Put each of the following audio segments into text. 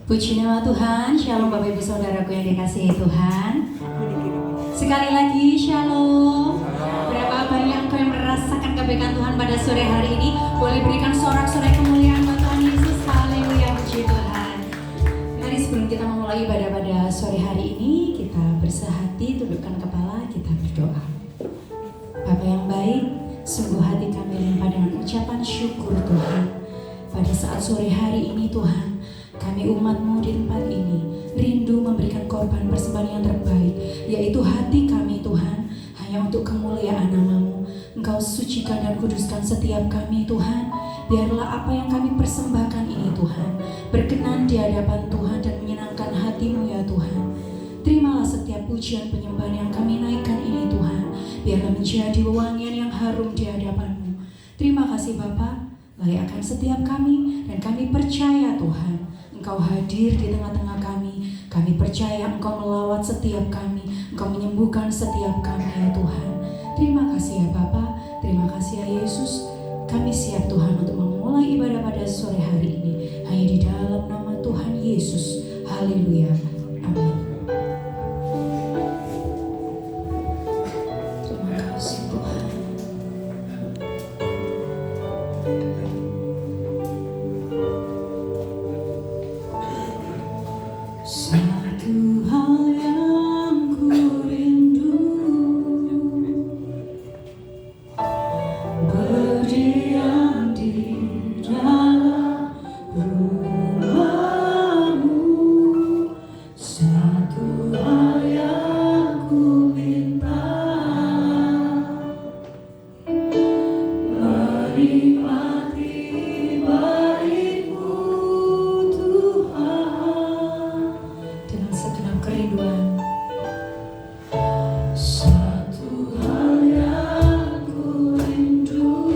Puji nama Tuhan, Shalom Bapak Ibu Saudaraku yang dikasihi Tuhan. Sekali lagi Shalom. Berapa banyak engkau yang merasakan kebaikan Tuhan pada sore hari ini? Boleh berikan sorak-sorai kemuliaan buat Tuhan Yesus. Haleluya, puji Tuhan. Mari sebelum kita memulai ibadah pada sore hari ini, kita bersehati, tundukkan kepala, kita berdoa. Bapa yang baik, sungguh hati kami limpah dengan ucapan syukur Tuhan. Pada saat sore hari ini Tuhan, kami umat-Mu di tempat ini rindu memberikan korban persembahan yang terbaik, yaitu hati kami Tuhan, hanya untuk kemuliaan nama-Mu. Engkau sucikan dan kuduskan setiap kami Tuhan. Biarlah apa yang kami persembahkan ini Tuhan berkenan di hadapan Tuhan dan menyenangkan hati-Mu ya Tuhan. Terimalah setiap pujian penyembahan yang kami naikkan ini Tuhan. Biarlah menjadi wewangian yang harum di hadapan-Mu. Terima kasih Bapa, layakkan setiap kami, dan kami percaya Tuhan Engkau hadir di tengah-tengah kami. Kami percaya Engkau melawat setiap kami, Engkau menyembuhkan setiap kami ya Tuhan. Terima kasih ya Bapa, terima kasih ya Yesus. Kami siap Tuhan untuk memulai ibadah pada sore hari ini hanya di dalam nama Tuhan Yesus. Haleluya, amin. Terima kasih Tuhan. Satu hal yang ku rindu, berdiam di dalam rumah-Mu. Satu hal yang ku minta, menikmati baik-Mu Tuhan dengan segenap kerinduan. Satu hal yang ku rindu,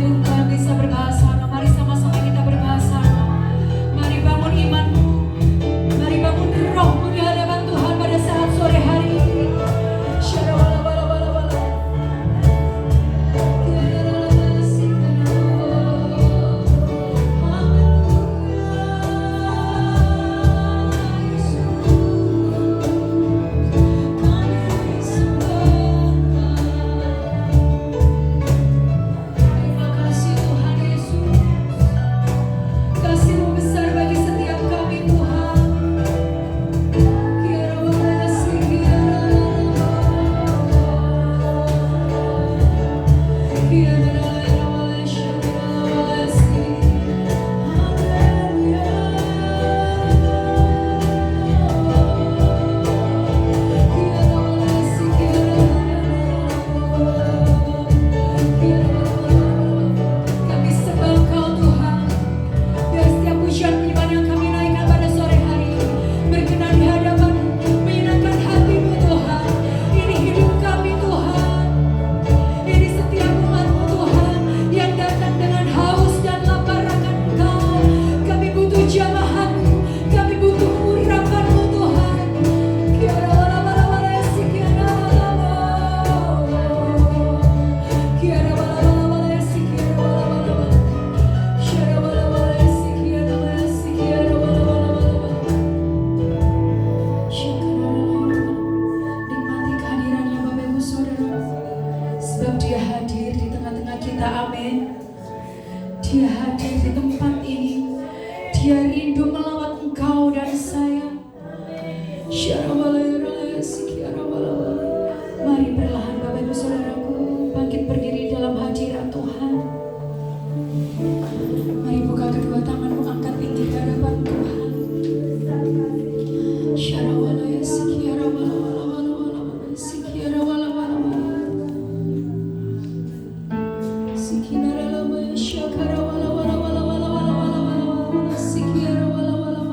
bukan bisa berbahasa roh. Mari sama-sama kita berbahasa roh. Mari bangun imanmu. Mari bangun rohmu di hadapan Tuhan pada saat sore hari ini. Dia hadir di tempat ini. Dia rindu melawat engkau dan saya. Mari perlahan Bapak Ibu Saudaraku bangkit berdiri dalam hadirat Tuhan. Mari buka kedua tanganmu, angkat tinggi ke hadapan Tuhan. Sikiara wala wala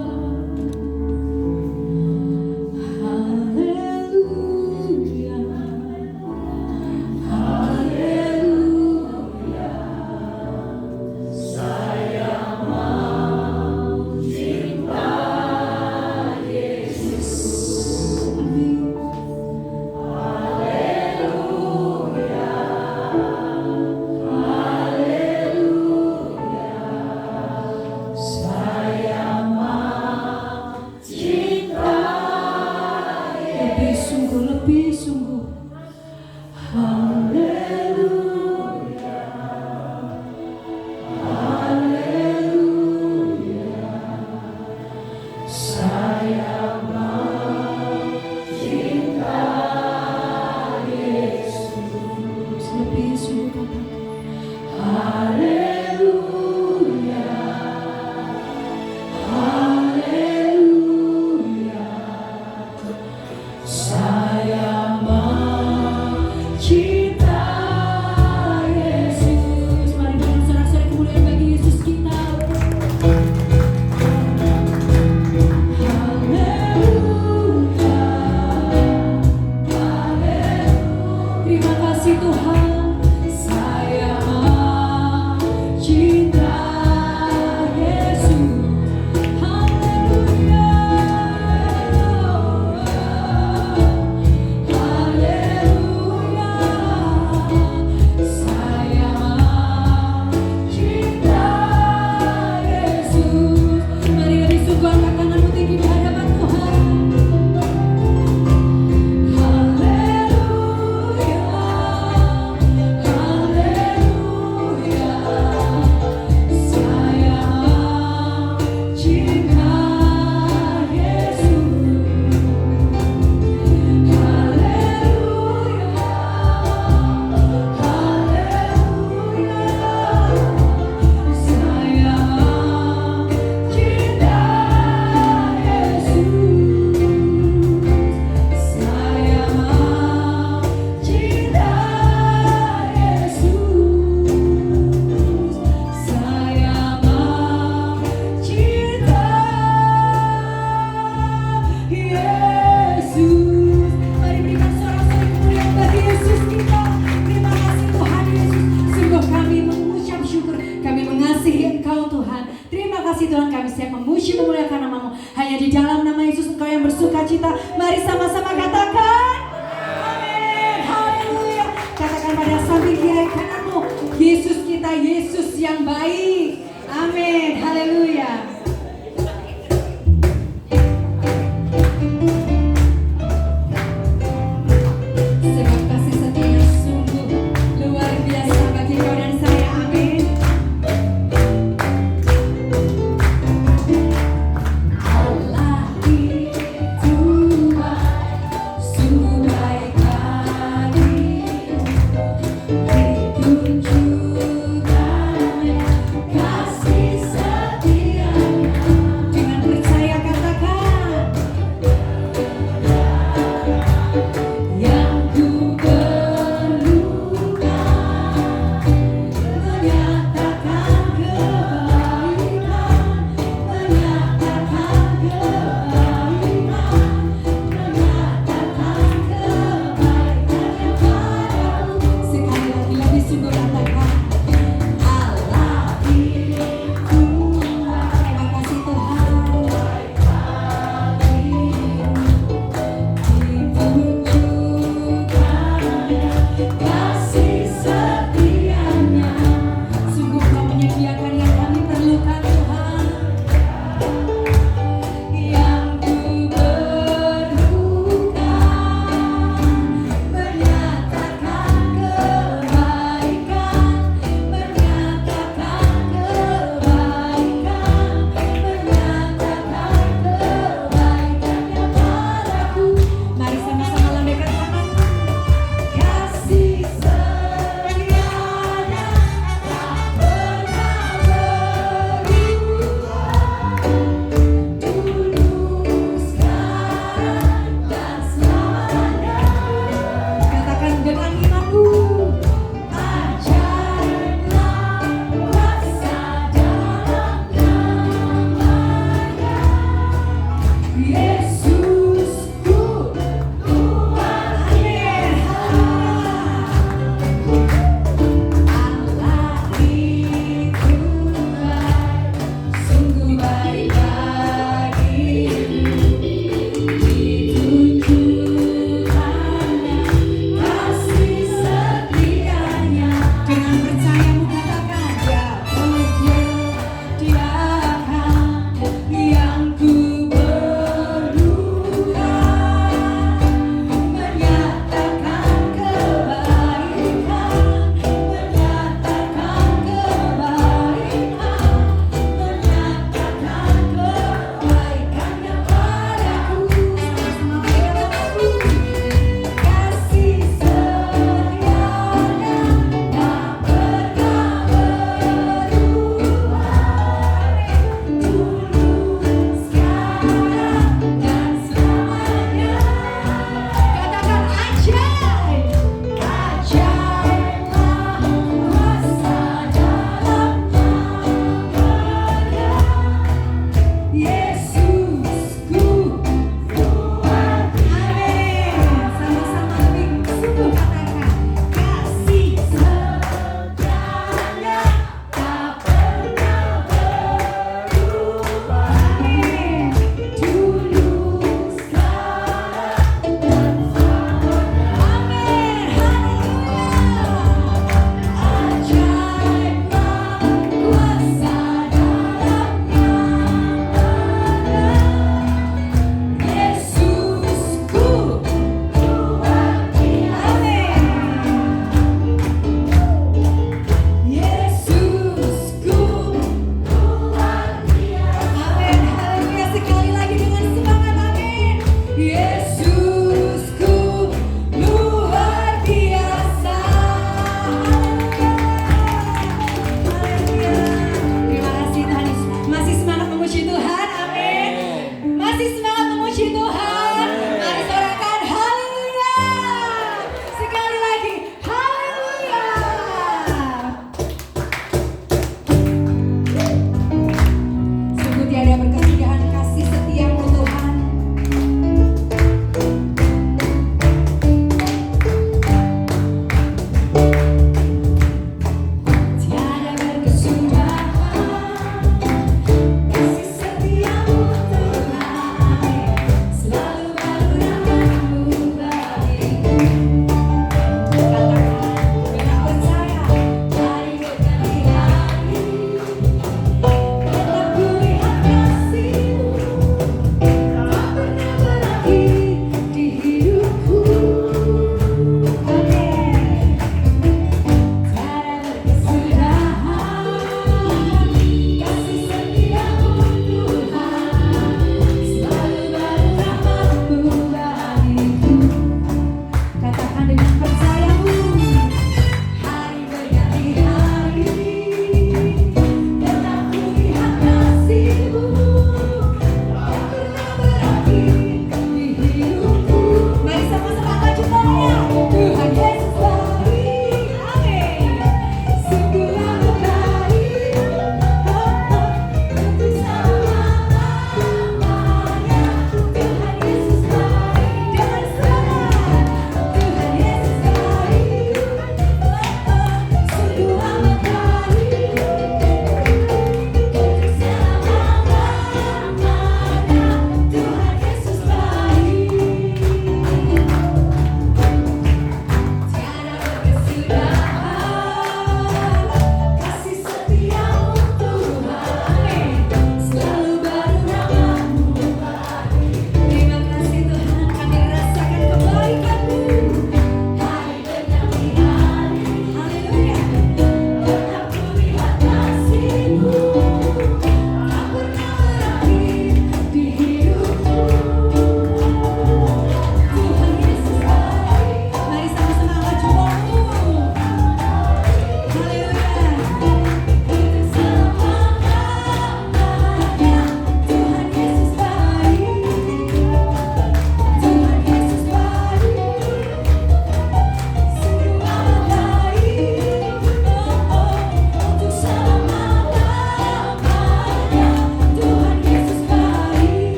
kasih Tuhan, kami siap memuji memuliakan nama-Mu. Hanya di dalam nama Yesus Engkau yang bersuka cita. Mari sama-sama katakan amin. Haleluya. Katakan pada samping kiri kananmu, Yesus kita Yesus yang baik. Amin. Haleluya. Sebab kasih setia sungguh luar biasa bagi kau dan saya. Amin. Allah itu baik, sungguh baik bagiku. Ditunjukkan kasih setia.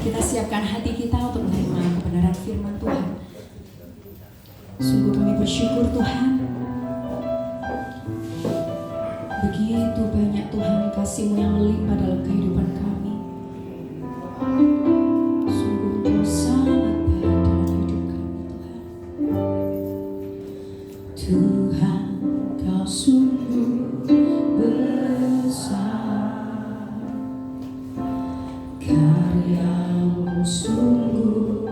kita siapkan hati kita untuk menerima kebenaran firman Tuhan. Sungguh kami bersyukur Tuhan. Begitu banyak Tuhan kasih-Mu yang melimpah dalam kehidupan kami. Sungguh Engkau sangat baik dalam hidup kami Tuhan. Tuhan, Kau sungguh besar, karya-Mu sungguh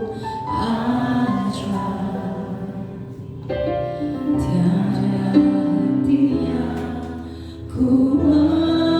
ajaib, tiada hentinya ku mengagumi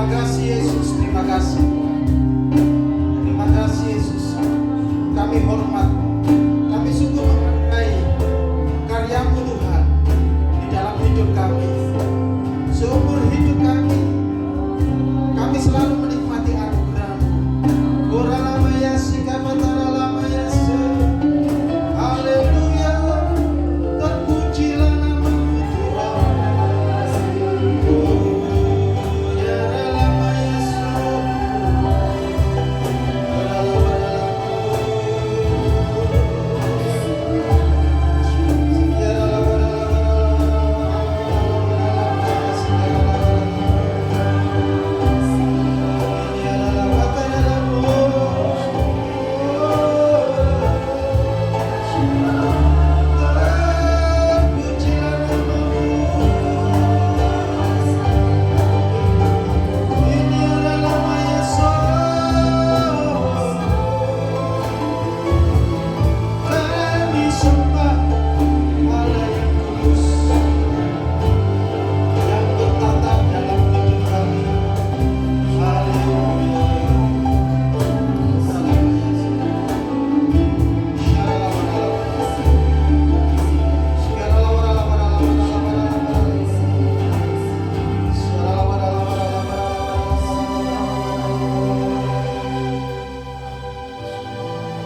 Terima kasih Yesus, terima kasih Tuhan. Terima kasih Yesus. Kami hormat, kami sungguh menghargai karya-Mu Tuhan di dalam hidup kami. Seumur hidup kami selalu menikmati anugerah-Mu. Ora lama ya sikapatara lama ya se. Haleluya. Terpujilah nama-Mu Tuhan. Oh, ya lama ya se. Ora lama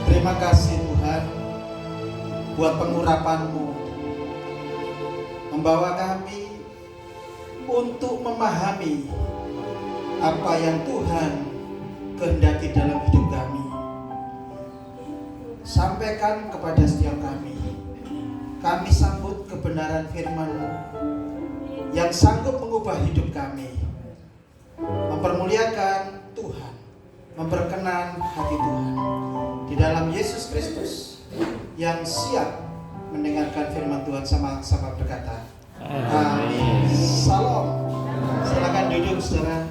Terima kasih Tuhan buat pengurapan-Mu, membawa kami untuk memahami apa yang Tuhan kehendaki dalam hidup kami. Sampaikan kepada setiap kami. Kami sambut kebenaran firman-Mu yang sanggup mengubah hidup kami, mempermuliakan Tuhan, memperkenan hati Tuhan. Di dalam Yesus Kristus yang siap mendengarkan firman Tuhan sama-sama berkata, amin. Salam. Silakan duduk saudara.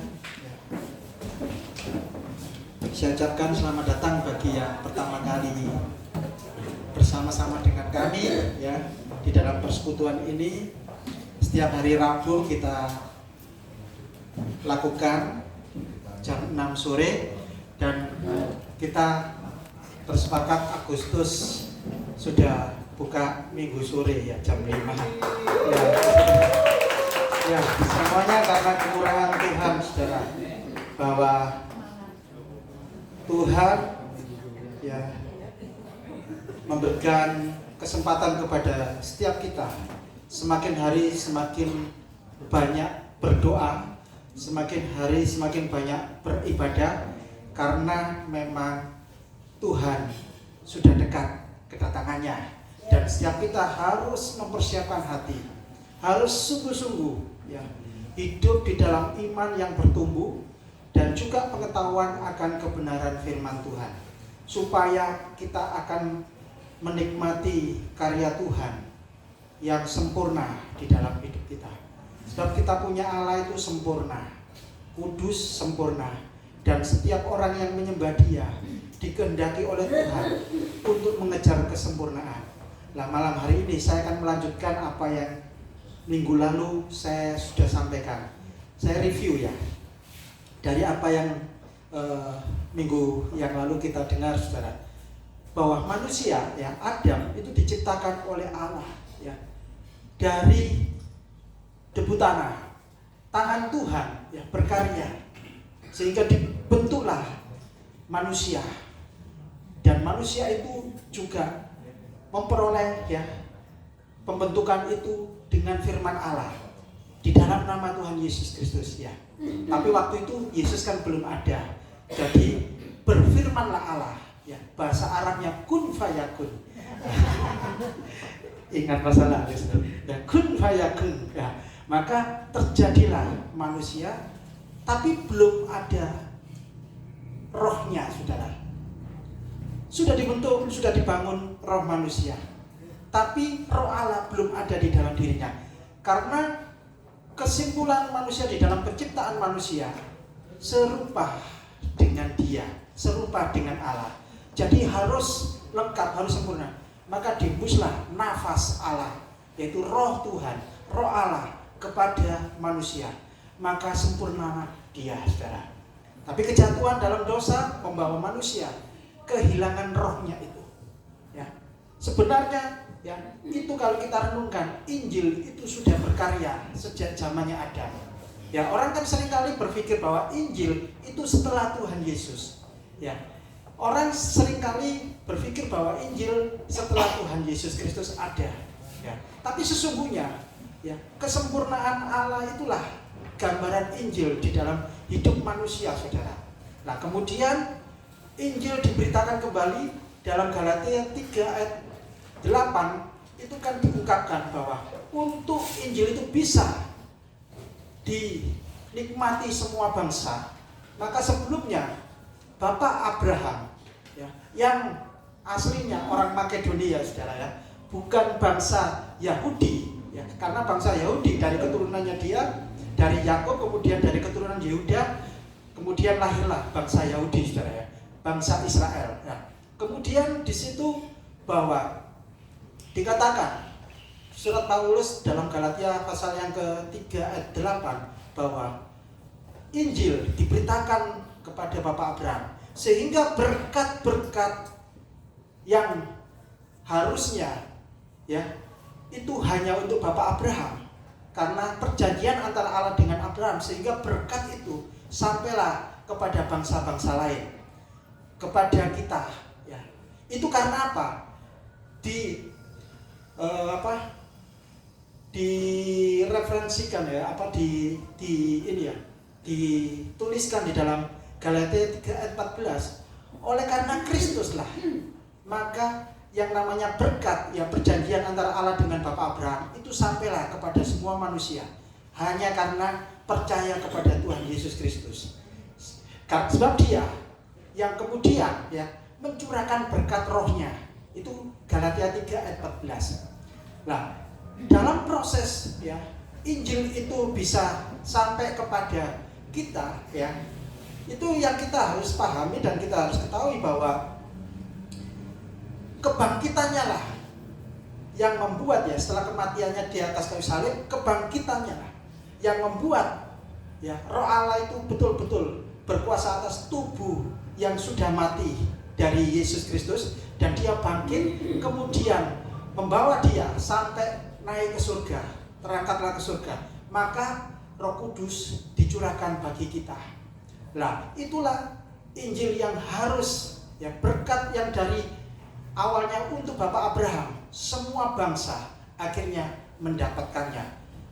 Saya ucapkan selamat datang bagi yang pertama kali bersama-sama dengan kami ya di dalam persekutuan ini. Setiap hari Rabu kita lakukan jam 6 sore dan kita bersepakat Agustus sudah buka minggu sore ya jam 5 ya semuanya karena kekurangan Tuhan saudara, bahwa Tuhan ya memberikan kesempatan kepada setiap kita semakin hari semakin banyak berdoa, semakin hari semakin banyak beribadah, karena memang Tuhan sudah dekat kedatangannya dan setiap kita harus mempersiapkan hati, harus sungguh-sungguh ya hidup di dalam iman yang bertumbuh dan juga pengetahuan akan kebenaran firman Tuhan, supaya kita akan menikmati karya Tuhan yang sempurna di dalam hidup kita. Sebab kita punya Allah itu sempurna, kudus, sempurna, dan setiap orang yang menyembah Dia dikehendaki oleh Tuhan untuk mengejar kesempurnaan. Nah, malam hari ini saya akan melanjutkan apa yang minggu lalu saya sudah sampaikan. Saya review ya dari apa yang minggu yang lalu kita dengar saudara, bahwa manusia ya Adam itu diciptakan oleh Allah ya dari debu tanah. Tangan Tuhan ya berkarya sehingga dibentuklah manusia. Dan manusia itu juga memperoleh ya pembentukan itu dengan firman Allah di dalam nama Tuhan Yesus Kristus ya. Tapi waktu itu Yesus kan belum ada. Jadi berfirmanlah Allah ya. Bahasa Arabnya kun fayakun. Ingat masalah ya, kun fayakun ya. Maka terjadilah manusia, tapi belum ada rohnya saudara. Sudah dibentuk, sudah dibangun roh manusia, tapi roh Allah belum ada di dalam dirinya. Karena kesimpulan manusia di dalam penciptaan manusia serupa dengan Dia, serupa dengan Allah. Jadi harus lengkap, harus sempurna. Maka dihembuslah nafas Allah, yaitu roh Tuhan, roh Allah kepada manusia. Maka sempurna dia, saudara. Tapi kejatuhan dalam dosa membawa manusia kehilangan rohnya itu. Ya. Sebenarnya ya, itu kalau kita renungkan, Injil itu sudah berkarya sejak zamannya Adam. Ya, orang kan seringkali berpikir bahwa Injil itu setelah Tuhan Yesus. Ya. Orang seringkali berpikir bahwa Injil setelah Tuhan Yesus Kristus ada. Ya. Tapi sesungguhnya ya, kesempurnaan Allah itulah gambaran Injil di dalam hidup manusia, saudara. Nah, kemudian Injil diberitakan kembali dalam Galatia 3 ayat 8, itu kan diungkapkan bahwa untuk Injil itu bisa dinikmati semua bangsa, maka sebelumnya Bapak Abraham ya, yang aslinya orang Makedonia, saudara ya, bukan bangsa Yahudi ya, karena bangsa Yahudi dari keturunannya dia, dari Yakub, kemudian dari keturunan Yehuda, kemudian lahirlah bangsa Yahudi, saudara ya, bangsa Israel. Nah, kemudian di situ bahwa dikatakan surat Paulus dalam Galatia pasal yang ke-3 ayat 8 bahwa Injil diberitakan kepada Bapak Abraham, sehingga berkat-berkat yang harusnya ya itu hanya untuk Bapak Abraham, karena perjanjian antara Allah dengan Abraham, sehingga berkat itu sampailah kepada bangsa-bangsa lain, kepada kita ya. Itu karena apa? Direferensikan ya, dituliskan di dalam Galatia 3 ayat 14. Oleh karena Kristuslah, maka yang namanya berkat ya, perjanjian antara Allah dengan Bapak Abraham itu sampailah kepada semua manusia hanya karena percaya kepada Tuhan Yesus Kristus. Sebab Dia yang kemudian ya mencurahkan berkat rohnya, itu Galatia 3 ayat 14. Nah, dalam proses ya Injil itu bisa sampai kepada kita ya, itu yang kita harus pahami dan kita harus ketahui bahwa kebangkitannya lah yang membuat ya, setelah kematiannya di atas kayu salib, kebangkitannya lah yang membuat ya Roh Allah itu betul-betul berkuasa atas tubuh yang sudah mati dari Yesus Kristus, dan Dia bangkit kemudian membawa dia sampai naik ke surga, terangkatlah ke surga. Maka Roh Kudus dicurahkan bagi kita. Lah, itulah Injil yang harus ya, berkat yang dari awalnya untuk Bapak Abraham, semua bangsa akhirnya mendapatkannya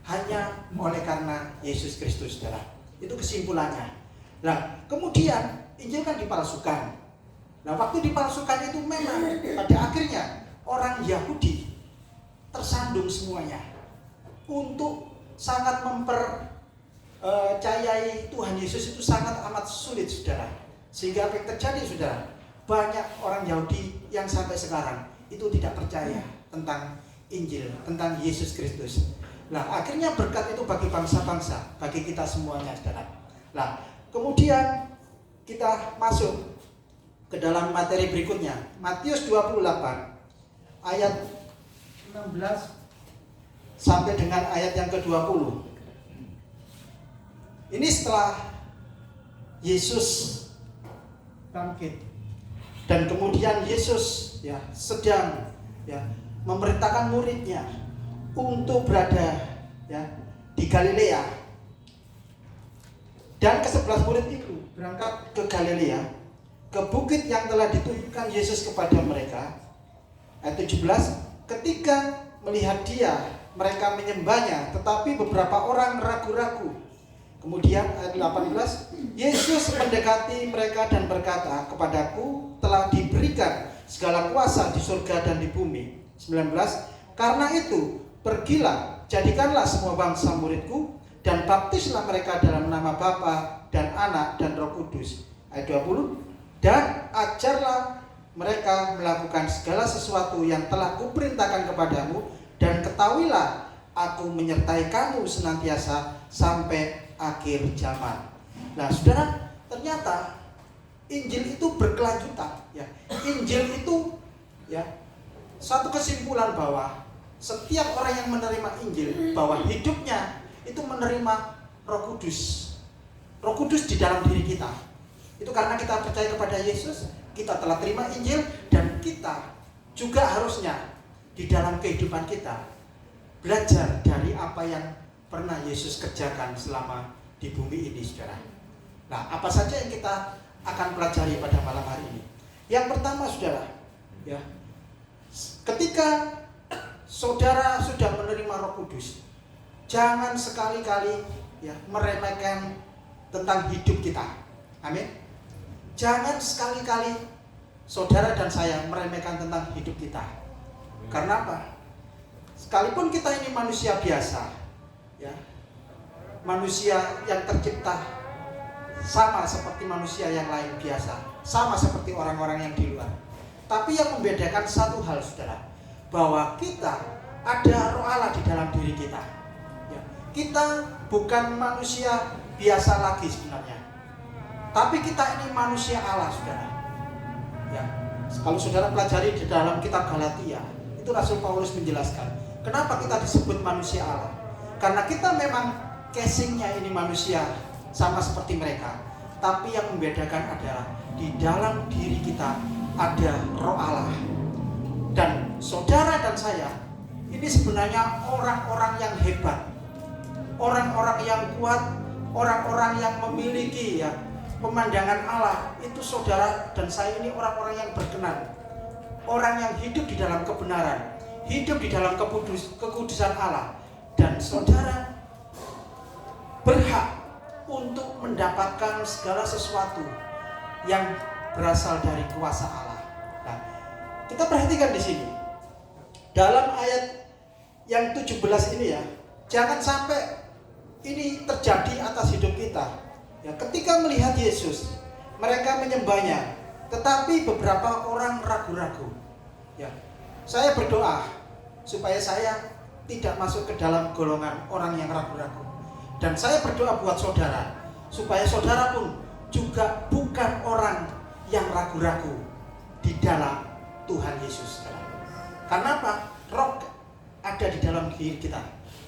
hanya oleh karena Yesus Kristus, saudara. Itu kesimpulannya. Nah, kemudian Injil kan dipalsukan. Nah, waktu dipalsukan itu memang pada akhirnya orang Yahudi tersandung semuanya untuk sangat mempercayai Tuhan Yesus itu sangat amat sulit, saudara. Sehingga apa yang terjadi, saudara? Banyak orang Yahudi yang sampai sekarang itu tidak percaya tentang Injil, tentang Yesus Kristus. Nah, akhirnya berkat itu bagi bangsa-bangsa, bagi kita semuanya, saudara. Nah, kemudian kita masuk ke dalam materi berikutnya, Matius 28 ayat 16 sampai dengan ayat yang ke-20. Ini setelah Yesus bangkit dan kemudian Yesus ya sedang ya memerintahkan muridnya untuk berada ya di Galilea, dan ke-11 murid itu berangkat ke Galilea, ke bukit yang telah ditunjukkan Yesus kepada mereka. Ayat 17, ketika melihat Dia, mereka menyembahnya, tetapi beberapa orang ragu-ragu. Kemudian ayat 18, Yesus mendekati mereka dan berkata, kepadaku telah diberikan segala kuasa di surga dan di bumi. 19, karena itu pergilah, jadikanlah semua bangsa muridku, dan baptislah mereka dalam nama Bapa dan Anak dan Roh Kudus. Ayat 20, dan ajarlah mereka melakukan segala sesuatu yang telah kuperintahkan kepadamu, dan ketahuilah aku menyertai kamu senantiasa sampai akhir zaman. Nah, saudara, ternyata Injil itu berkelanjutan ya. Injil itu ya satu kesimpulan bahwa setiap orang yang menerima Injil, bahwa hidupnya itu menerima Roh Kudus. Roh Kudus di dalam diri kita. Itu karena kita percaya kepada Yesus, kita telah terima Injil, dan kita juga harusnya di dalam kehidupan kita belajar dari apa yang pernah Yesus kerjakan selama di bumi ini, saudara. Nah, apa saja yang kita akan pelajari pada malam hari ini? Yang pertama, saudara, ya, ketika saudara sudah menerima Roh Kudus, jangan sekali-kali ya meremehkan tentang hidup kita. Amin. Jangan sekali-kali saudara dan saya meremehkan tentang hidup kita. Karena apa? Sekalipun kita ini manusia biasa, ya, manusia yang tercipta sama seperti manusia yang lain biasa, sama seperti orang-orang yang di luar. Tapi yang membedakan satu hal, saudara, bahwa kita ada Roh Allah di dalam diri kita. Ya, kita bukan manusia biasa lagi sebenarnya, tapi kita ini manusia Allah, saudara. Ya, kalau saudara pelajari di dalam kitab Galatia, itu Rasul Paulus menjelaskan kenapa kita disebut manusia Allah. Karena kita memang casingnya ini manusia sama seperti mereka, tapi yang membedakan adalah di dalam diri kita ada Roh Allah. Dan saudara dan saya ini sebenarnya orang-orang yang hebat, orang-orang yang kuat, orang-orang yang memiliki ya pemandangan Allah. Itu saudara dan saya ini orang-orang yang berkenan, orang yang hidup di dalam kebenaran, hidup di dalam kekudusan Allah. Dan saudara berhak untuk mendapatkan segala sesuatu yang berasal dari kuasa Allah. Nah, kita perhatikan di sini dalam ayat yang 17 ini ya, jangan sampai ini terjadi atas hidup kita. Ya, ketika melihat Yesus, mereka menyembahnya, tetapi beberapa orang ragu-ragu. Ya, saya berdoa supaya saya tidak masuk ke dalam golongan orang yang ragu-ragu. Dan saya berdoa buat saudara, supaya saudara pun juga bukan orang yang ragu-ragu di dalam Tuhan Yesus. Karena apa? Roh ada di dalam diri kita.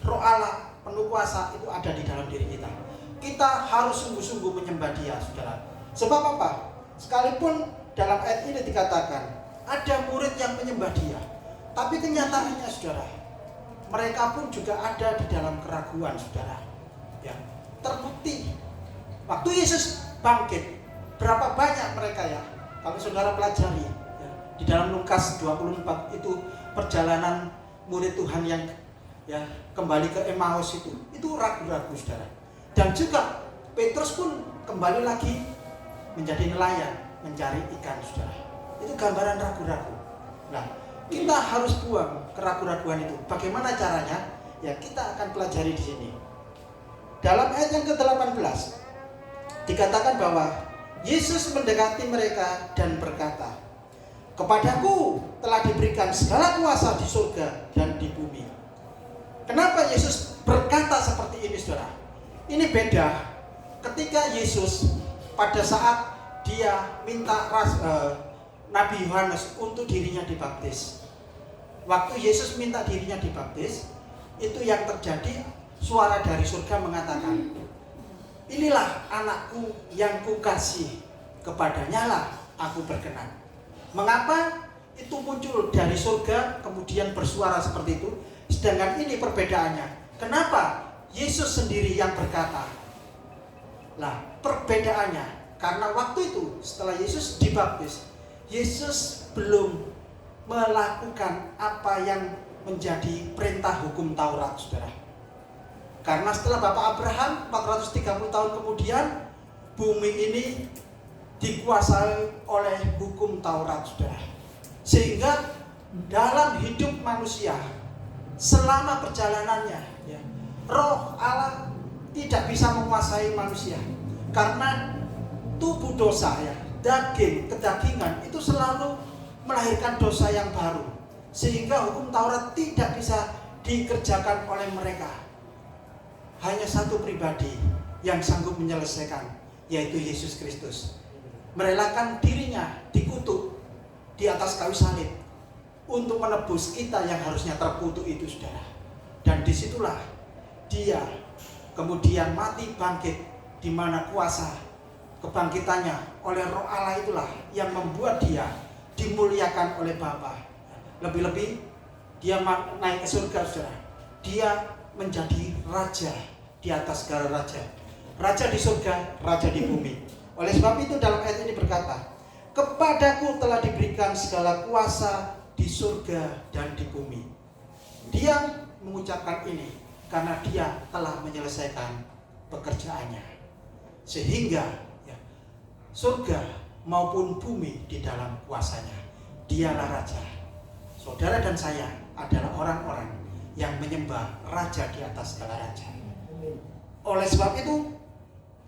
Roh Allah penuh kuasa itu ada di dalam diri kita. Kita harus sungguh-sungguh menyembah Dia, saudara. Sebab apa? Sekalipun dalam ayat ini dikatakan ada murid yang menyembah Dia, tapi kenyataannya, saudara, mereka pun juga ada di dalam keraguan, saudara. Ya, terbukti waktu Yesus bangkit, berapa banyak mereka ya? Kalau saudara pelajari ya, di dalam Lukas 24 itu perjalanan murid Tuhan yang ya kembali ke Emmaus itu ragu-ragu, saudara. Dan juga Petrus pun kembali lagi menjadi nelayan, mencari ikan, saudara. Itu gambaran ragu-ragu. Nah, kita harus buang keraguan-raguan itu. Bagaimana caranya? Ya, kita akan pelajari di sini. Dalam ayat yang ke-18 dikatakan bahwa Yesus mendekati mereka dan berkata, "Kepadaku telah diberikan segala kuasa di surga dan di bumi." Kenapa Yesus berkata seperti ini, saudara? Ini beda ketika Yesus pada saat dia minta Nabi Yohanes untuk dirinya dibaptis. Waktu Yesus minta dirinya dibaptis, itu yang terjadi, suara dari surga mengatakan, "Inilah anakku yang kukasih, kepadanya lah aku berkenan." Mengapa itu muncul dari surga kemudian bersuara seperti itu? Sedangkan ini perbedaannya. Kenapa Yesus sendiri yang berkata? Lah, perbedaannya karena waktu itu setelah Yesus dibaptis, Yesus belum melakukan apa yang menjadi perintah hukum Taurat, saudara. Karena setelah Bapak Abraham 430 tahun kemudian, bumi ini dikuasai oleh hukum Taurat, saudara. Sehingga dalam hidup manusia selama perjalanannya ya, Roh Allah tidak bisa menguasai manusia. Karena tubuh dosa ya, daging, kedagingan itu selalu melahirkan dosa yang baru. Sehingga hukum Taurat tidak bisa dikerjakan oleh mereka. Hanya satu pribadi yang sanggup menyelesaikan, yaitu Yesus Kristus. Merelakan dirinya dikutuk di atas kayu salib untuk menebus kita yang harusnya terkutuk itu, saudara. Dan disitulah Dia kemudian mati bangkit di mana kuasa kebangkitannya oleh Roh Allah itulah yang membuat dia dimuliakan oleh Bapa. Lebih-lebih dia naik ke surga, saudara. Dia menjadi raja di atas segala raja. Raja di surga, raja di bumi. Oleh sebab itu dalam ayat ini berkata, kepadaku telah diberikan segala kuasa di surga dan di bumi. Dia mengucapkan ini karena dia telah menyelesaikan pekerjaannya. Sehingga ya, surga maupun bumi di dalam kuasanya. Dialah raja. Saudara dan saya adalah orang-orang yang menyembah raja di atas segala raja. Oleh sebab itu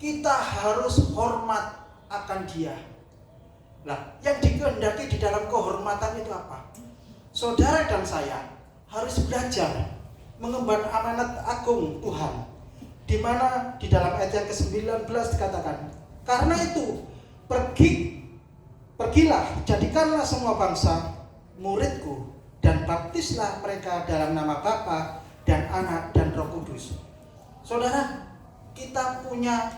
kita harus hormat akan dia. Nah, yang dikehendaki di dalam kehormatan itu apa? Saudara dan saya harus belajar mengemban amanat agung Tuhan, di mana di dalam ayat yang ke-19 dikatakan, karena itu pergilah, jadikanlah semua bangsa muridku dan baptislah mereka dalam nama Bapa dan Anak dan Roh Kudus. Saudara, kita punya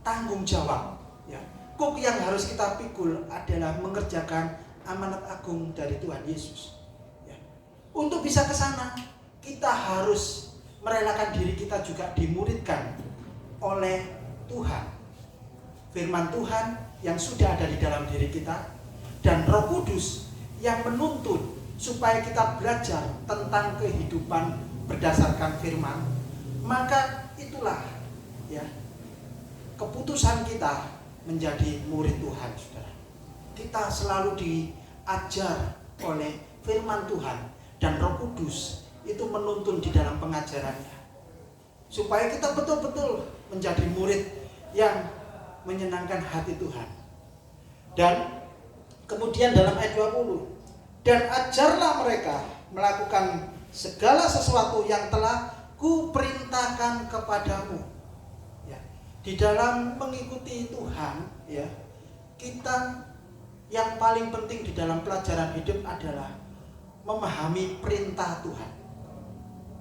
tanggung jawab. Ya. Kok yang harus kita pikul adalah mengerjakan amanat agung dari Tuhan Yesus. Ya. Untuk bisa ke sana, kita harus merelakan diri kita juga dimuridkan oleh Tuhan. Firman Tuhan yang sudah ada di dalam diri kita dan Roh Kudus yang menuntun supaya kita belajar tentang kehidupan berdasarkan firman. Maka itulah ya keputusan kita menjadi murid Tuhan, saudara. Kita selalu diajar oleh firman Tuhan dan Roh Kudus itu menuntun di dalam pengajarannya supaya kita betul-betul menjadi murid yang menyenangkan hati Tuhan. Dan kemudian dalam ayat 20, dan ajarlah mereka melakukan segala sesuatu yang telah kuperintahkan kepadamu. Ya. Di dalam mengikuti Tuhan, ya, kita yang paling penting di dalam pelajaran hidup adalah memahami perintah Tuhan.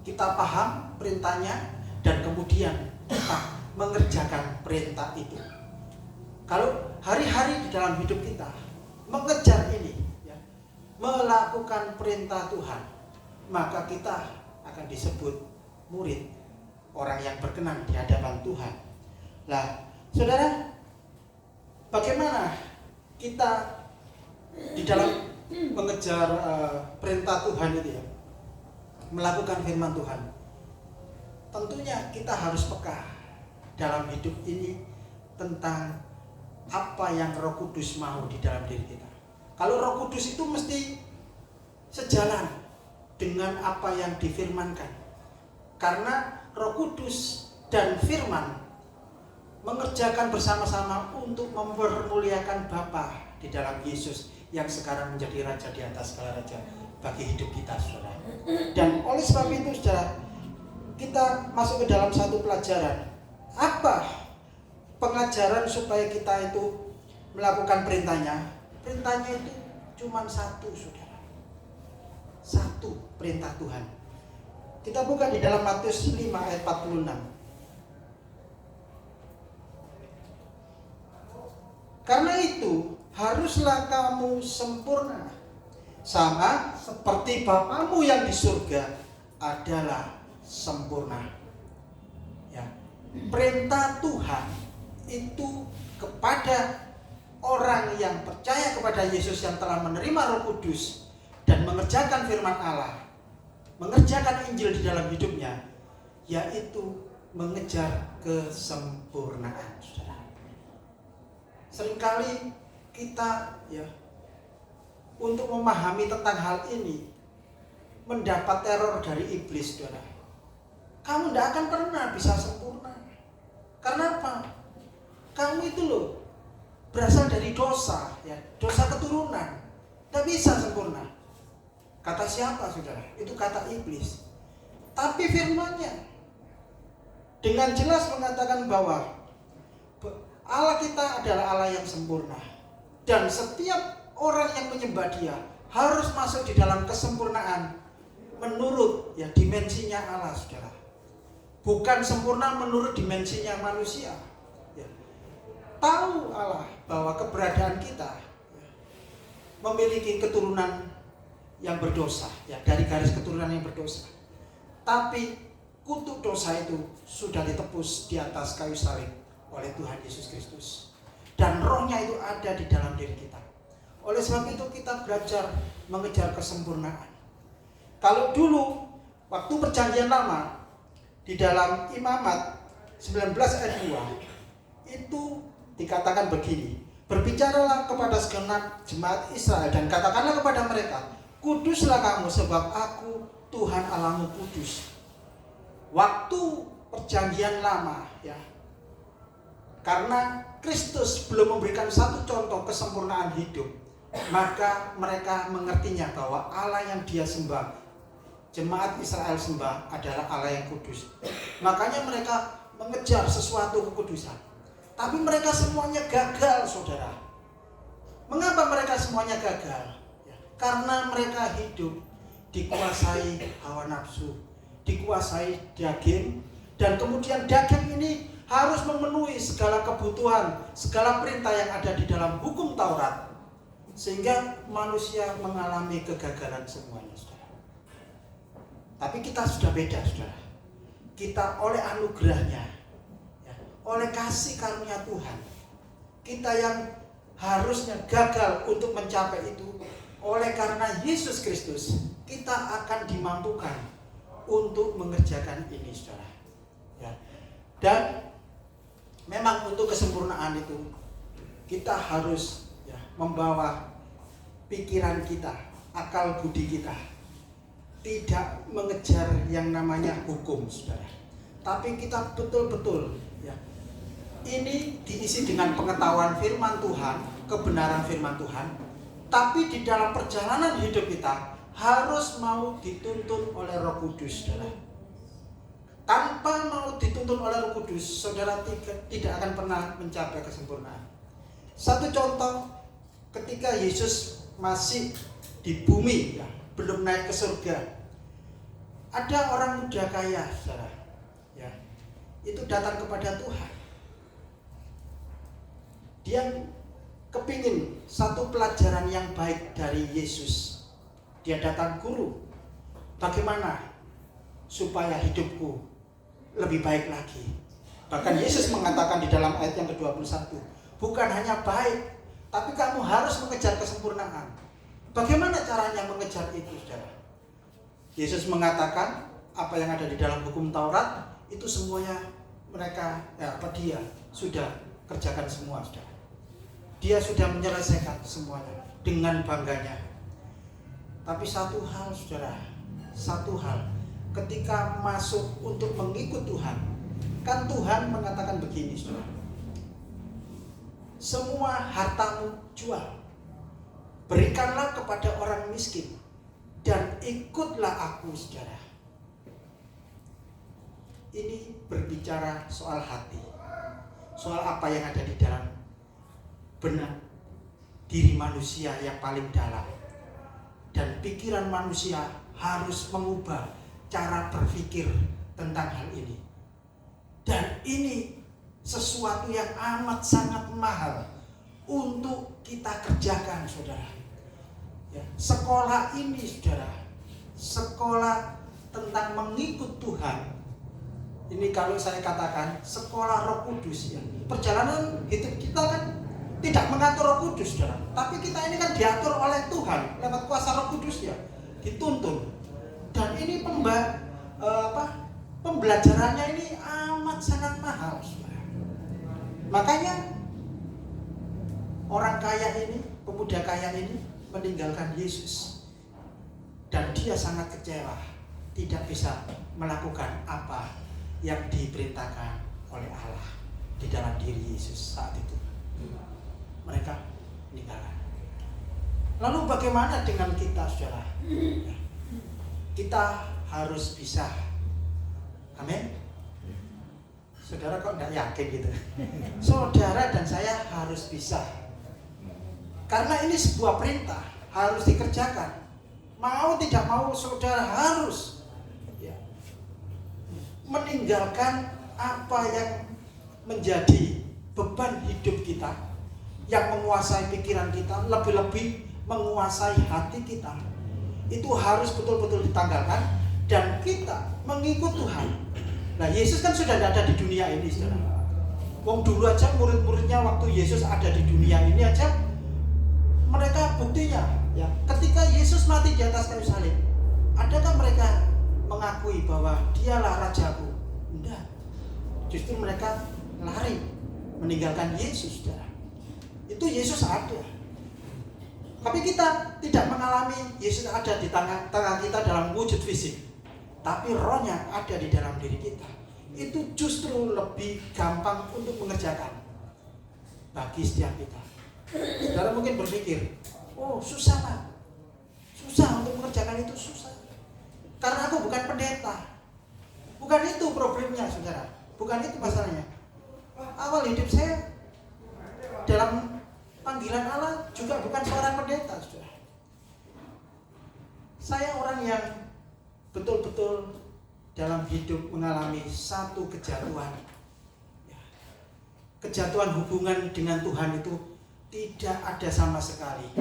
Kita paham perintahnya dan kemudian kita mengerjakan perintah itu. Kalau hari-hari di dalam hidup kita mengejar ini, ya, melakukan perintah Tuhan, maka kita akan disebut murid, orang yang berkenan di hadapan Tuhan. Nah, saudara, bagaimana kita di dalam mengejar perintah Tuhan itu, ya, melakukan firman Tuhan? Tentunya kita harus peka dalam hidup ini tentang apa yang Roh Kudus mau di dalam diri kita. Kalau Roh Kudus itu mesti sejalan dengan apa yang difirmankan. Karena Roh Kudus dan firman mengerjakan bersama-sama untuk mempermuliakan Bapa di dalam Yesus yang sekarang menjadi raja di atas segala raja bagi hidup kita, saudara. Dan oleh sebab itu, saudara, kita masuk ke dalam satu pelajaran. Apa pengajaran supaya kita itu melakukan perintahnya? Perintahnya itu cuma satu, saudara. Satu perintah Tuhan. Kita buka di dalam Matius 5 ayat 46. Karena itu haruslah kamu sempurna, sama seperti Bapamu yang di surga adalah sempurna. Ya. Perintah Tuhan itu kepada orang yang percaya kepada Yesus yang telah menerima Roh Kudus dan mengerjakan firman Allah, mengerjakan Injil di dalam hidupnya, yaitu mengejar kesempurnaan, saudara. Seringkali kita, ya, untuk memahami tentang hal ini mendapat teror dari iblis, saudara. Kamu tidak akan pernah bisa sempurna. Karena apa? Kamu itu loh berasal dari dosa, ya, dosa keturunan. Tidak bisa sempurna. Kata siapa, saudara? Itu kata iblis. Tapi firman-Nya dengan jelas mengatakan bahwa Allah kita adalah Allah yang sempurna. Dan setiap orang yang menyembah Dia harus masuk di dalam kesempurnaan menurut, ya, dimensinya Allah, saudara. Bukan sempurna menurut dimensinya manusia. tahu Allah bahwa keberadaan kita memiliki keturunan yang berdosa, ya, dari garis keturunan yang berdosa. Tapi kutuk dosa itu sudah ditebus di atas kayu salib oleh Tuhan Yesus Kristus. Dan rohnya itu ada di dalam diri kita. Oleh sebab itu kita belajar mengejar kesempurnaan. Kalau dulu waktu perjanjian lama di dalam Imamat 19 ayat 2 itu dikatakan begini, berbicaralah kepada segenap jemaat Israel dan katakanlah kepada mereka, kuduslah kamu sebab aku Tuhan Allahmu kudus. Waktu perjanjian lama, ya, karena Kristus belum memberikan satu contoh kesempurnaan hidup, maka mereka mengertinya bahwa Allah yang dia sembah, jemaat Israel sembah, adalah Allah yang kudus. Makanya mereka mengejar sesuatu kekudusan. Tapi mereka semuanya gagal, saudara. Mengapa mereka semuanya gagal? Ya, karena mereka hidup dikuasai hawa nafsu, dikuasai daging, dan kemudian daging ini harus memenuhi segala kebutuhan, segala perintah yang ada di dalam hukum Taurat, sehingga manusia mengalami kegagalan semuanya, saudara. Tapi kita sudah beda, saudara. Kita oleh anugerahnya, ya, oleh kasih karunia Tuhan, kita yang harusnya gagal untuk mencapai itu, oleh karena Yesus Kristus, kita akan dimampukan untuk mengerjakan ini, saudara. Ya. Dan memang untuk kesempurnaan itu kita harus, ya, membawa pikiran kita, akal budi kita, tidak mengejar yang namanya hukum, saudara. Tapi kita betul-betul, ya, ini diisi dengan pengetahuan firman Tuhan, kebenaran firman Tuhan. Tapi di dalam perjalanan hidup kita harus mau dituntun oleh Roh Kudus, saudara. Tanpa mau dituntun oleh Roh Kudus, saudara tidak akan pernah mencapai kesempurnaan. Satu contoh, ketika Yesus masih di bumi, ya, belum naik ke surga, ada orang muda kaya, saudara, ya, itu datang kepada Tuhan. Dia kepingin satu pelajaran yang baik dari Yesus. Dia datang, guru, bagaimana supaya hidupku lebih baik lagi. Bahkan Yesus mengatakan di dalam ayat yang ke-21, bukan hanya baik, tapi kamu harus mengejar kesempurnaan. Bagaimana caranya mengejar itu, saudara? Yesus mengatakan apa yang ada di dalam hukum Taurat itu semuanya mereka, ya, dia sudah kerjakan semua, saudara. Dia sudah menyelesaikan semuanya dengan bangganya. Tapi satu hal, saudara, satu hal, ketika masuk untuk mengikut Tuhan, kan Tuhan mengatakan begini, saudara, semua hartamu jual, berikanlah kepada orang miskin, dan ikutlah aku, saudara. Ini berbicara soal hati, soal apa yang ada di dalam benak diri manusia yang paling dalam. Dan pikiran manusia harus mengubah cara berpikir tentang hal ini. Dan ini sesuatu yang amat sangat mahal untuk kita kerjakan, saudara. Ya, sekolah ini, saudara, sekolah tentang mengikut Tuhan, ini kalau saya katakan sekolah Roh Kudus, ya. Perjalanan hidup kita kan tidak mengatur Roh Kudus, saudara, tapi kita ini kan diatur oleh Tuhan lewat kuasa Roh Kudus, ya, dituntun. Dan ini pembelajarannya ini amat sangat mahal, saudara. Makanya orang kaya ini, pemuda kaya ini meninggalkan Yesus, dan dia sangat kecewa tidak bisa melakukan apa yang diperintahkan oleh Allah di dalam diri Yesus saat itu. Mereka meninggalkan. Lalu bagaimana dengan kita, saudara? Kita harus bisa. Amin. Saudara kok tidak yakin gitu? Saudara dan saya harus bisa. Karena ini sebuah perintah, harus dikerjakan. Mau tidak mau, saudara harus, ya, meninggalkan apa yang menjadi beban hidup kita yang menguasai pikiran kita, lebih-lebih menguasai hati kita, itu harus betul-betul ditanggalkan dan kita mengikut Tuhan. Nah, Yesus kan sudah tidak ada di dunia ini, saudara. Wong dulu aja murid-muridnya waktu Yesus ada di dunia ini aja, mereka buktinya ya, ketika Yesus mati di atas kayu salib, adakah mereka mengakui bahwa dialah rajaku? Tidak. Justru mereka lari meninggalkan Yesus, saudara. Itu Yesus ada. Tapi kita tidak mengalami Yesus ada di tengah kita dalam wujud fisik, tapi rohnya ada di dalam diri kita. Itu justru lebih gampang untuk mengerjakan bagi setiap kita. Saudara mungkin berpikir, oh susah Pak, susah untuk mengerjakan itu, susah karena aku bukan pendeta. Bukan itu problemnya, saudara. Bukan itu masalahnya. Awal hidup saya dalam panggilan Allah juga bukan seorang pendeta, saudara. Saya orang yang betul-betul dalam hidup mengalami satu kejatuhan. Kejatuhan hubungan dengan Tuhan itu tidak ada sama sekali.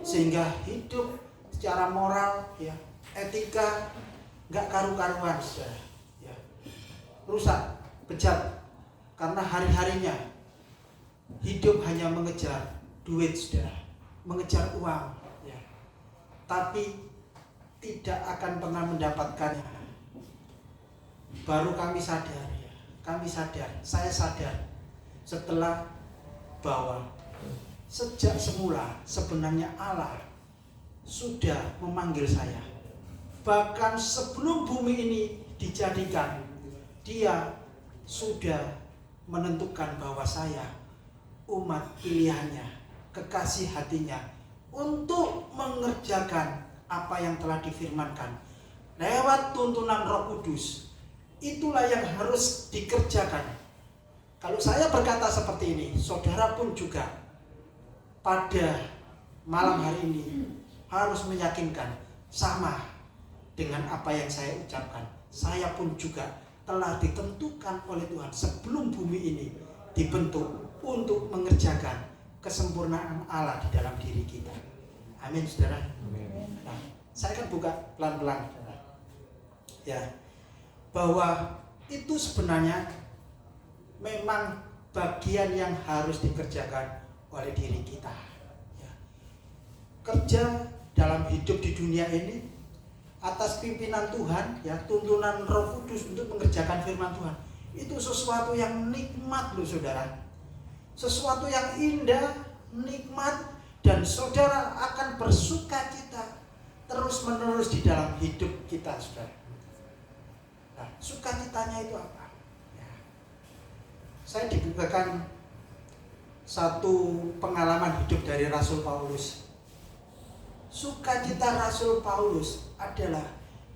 Sehingga hidup secara moral, ya, etika nggak karu-karuan, saudara. Ya. Rusak, bejat, karena hari-harinya hidup hanya mengejar duit, saudara, mengejar uang, ya. Tapi tidak akan pernah mendapatkannya. Baru kami sadar, ya. Saya sadar setelah bahwa sejak semula sebenarnya Allah sudah memanggil saya. Bahkan sebelum bumi ini dijadikan, Dia sudah menentukan bahwa saya umat pilihannya, kekasih hatinya, untuk mengerjakan apa yang telah difirmankan lewat tuntunan Roh Kudus. Itulah yang harus dikerjakan. Kalau saya berkata seperti ini, saudara pun juga pada malam hari ini harus meyakinkan sama dengan apa yang saya ucapkan. Saya pun juga telah ditentukan oleh Tuhan sebelum bumi ini dibentuk untuk mengerjakan kesempurnaan Allah di dalam diri kita. Amin, saudara. Nah, saya akan buka pelan-pelan, saudara. Ya, bahwa itu sebenarnya memang bagian yang harus dikerjakan oleh diri kita. Ya. Kerja dalam hidup di dunia ini atas pimpinan Tuhan, ya, tuntunan Roh Kudus untuk mengerjakan firman Tuhan, itu sesuatu yang nikmat loh, saudara. Sesuatu yang indah, nikmat, dan saudara akan bersukacita terus-menerus di dalam hidup kita, saudara. Nah, sukacitanya itu apa? Ya. Saya dibukakan satu pengalaman hidup dari Rasul Paulus. Sukacita Rasul Paulus adalah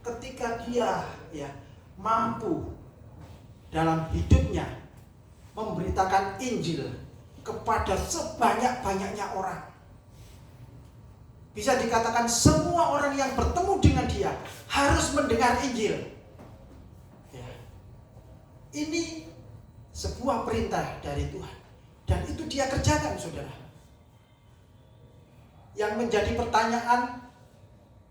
ketika dia, ya, mampu dalam hidupnya memberitakan Injil kepada sebanyak-banyaknya orang. Bisa dikatakan semua orang yang bertemu dengan dia harus mendengar Injil. Ya. Ini sebuah perintah dari Tuhan, dan itu dia kerjakan, saudara. Yang menjadi pertanyaan,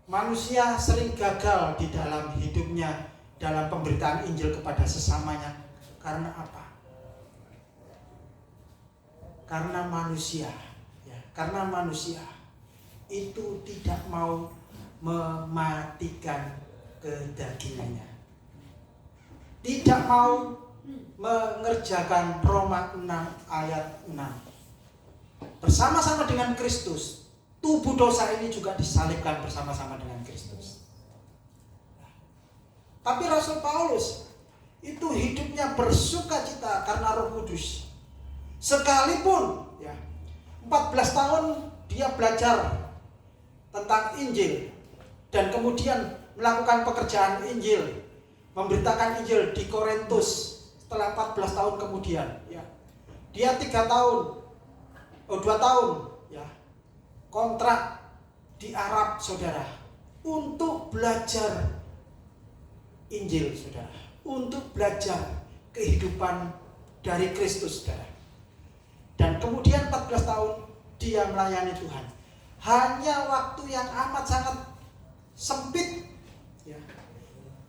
manusia sering gagal di dalam hidupnya dalam pemberitaan Injil kepada sesamanya. Karena apa? Karena manusia, ya, karena manusia itu tidak mau mematikan kedagingannya, tidak mau mengerjakan Roma 6 ayat 6. Bersama-sama dengan Kristus, tubuh dosa ini juga disalibkan bersama-sama dengan Kristus. Tapi Rasul Paulus itu hidupnya bersukacita karena Roh Kudus. Sekalipun, ya, 14 tahun dia belajar tentang Injil dan kemudian melakukan pekerjaan Injil, memberitakan Injil di Korintus. Setelah 14 tahun kemudian, ya, dia 2 tahun, ya, kontrak di Arab, saudara, untuk belajar Injil, saudara, untuk belajar kehidupan dari Kristus, saudara. Dan kemudian 14 tahun dia melayani Tuhan. Hanya waktu yang amat sangat sempit, ya.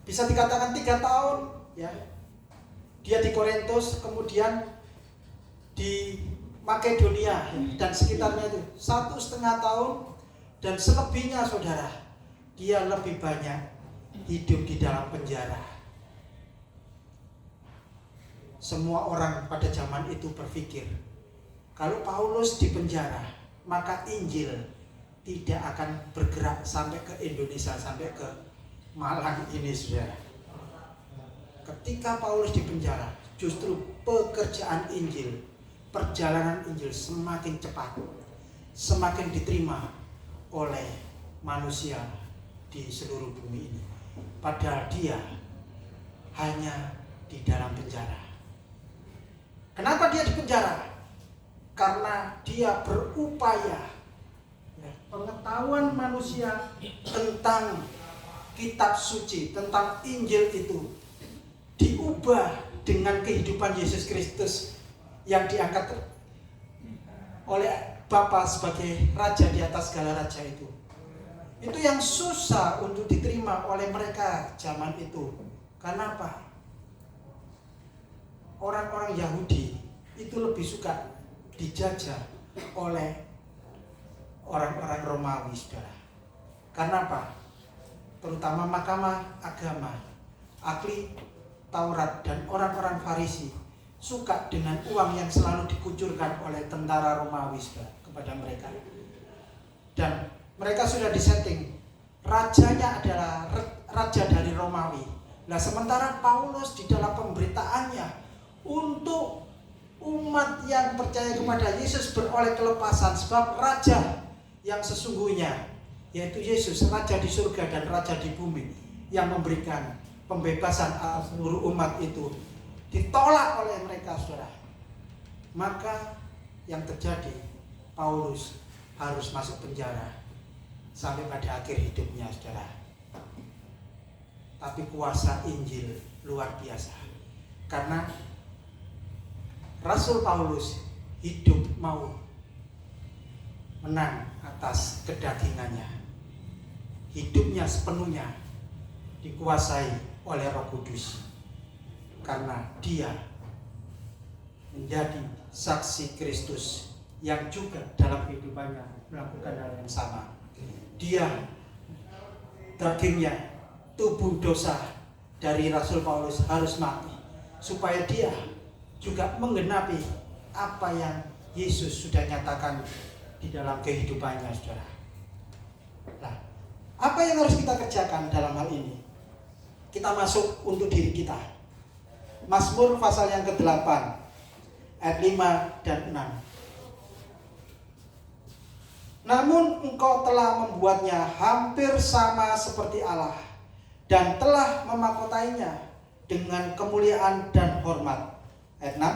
Bisa dikatakan 3 tahun, ya. Dia di Korintus, kemudian di Makedonia dan sekitarnya itu 1,5 tahun, dan selebihnya saudara, dia lebih banyak hidup di dalam penjara. Semua orang pada zaman itu berpikir, kalau Paulus di penjara, maka Injil tidak akan bergerak sampai ke Indonesia, sampai ke Malang ini, saudara. Ketika Paulus di penjara, justru pekerjaan Injil, perjalanan Injil semakin cepat, semakin diterima oleh manusia di seluruh bumi ini. Padahal dia hanya di dalam penjara. Kenapa dia di penjara? Karena dia berupaya, ya, pengetahuan manusia tentang kitab suci, tentang Injil itu diubah dengan kehidupan Yesus Kristus yang diangkat oleh Bapa sebagai Raja di atas segala raja itu. Itu yang susah untuk diterima oleh mereka zaman itu. Karena apa? Orang-orang Yahudi itu lebih suka dijajah oleh orang-orang Romawi, saudara. Karena apa? Terutama mahkamah agama, ahli Taurat dan orang-orang Farisi suka dengan uang yang selalu dikucurkan oleh tentara Romawi, saudara, kepada mereka. Dan mereka sudah disetting, rajanya adalah raja dari Romawi. Nah, sementara Paulus di dalam pemberitaannya untuk umat yang percaya kepada Yesus beroleh kelepasan, sebab raja yang sesungguhnya, yaitu Yesus, raja di surga dan raja di bumi, yang memberikan pembebasan seluruh umat itu, ditolak oleh mereka, saudara. Maka yang terjadi, Paulus harus masuk penjara sampai pada akhir hidupnya, saudara. Tapi kuasa Injil luar biasa, karena Rasul Paulus hidup mau menang atas kedagingannya. Hidupnya sepenuhnya dikuasai oleh Roh Kudus, karena dia menjadi saksi Kristus yang juga dalam kehidupannya melakukan hal yang sama. Dia, dagingnya, tubuh dosa dari Rasul Paulus harus mati, supaya dia juga menggenapi apa yang Yesus sudah nyatakan di dalam kehidupannya, saudara. Nah, apa yang harus kita kerjakan dalam hal ini? Kita masuk untuk diri kita. Mazmur pasal yang ke-8 ayat 5 dan 6. Namun engkau telah membuatnya hampir sama seperti Allah, dan telah memakotainya dengan kemuliaan dan hormat. Ayat 6.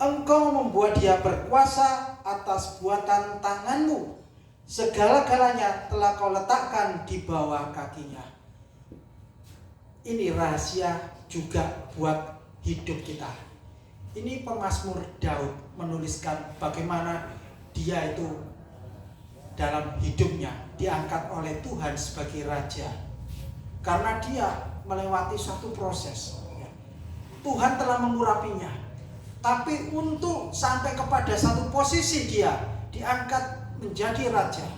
Engkau membuat dia berkuasa atas buatan tanganmu, segala-galanya telah kau letakkan di bawah kakinya. Ini rahasia juga buat hidup kita. Ini pemazmur Daud menuliskan bagaimana dia itu dalam hidupnya diangkat oleh Tuhan sebagai raja, karena dia melewati suatu proses. Tuhan telah mengurapinya, tapi untuk sampai kepada satu posisi dia diangkat menjadi raja,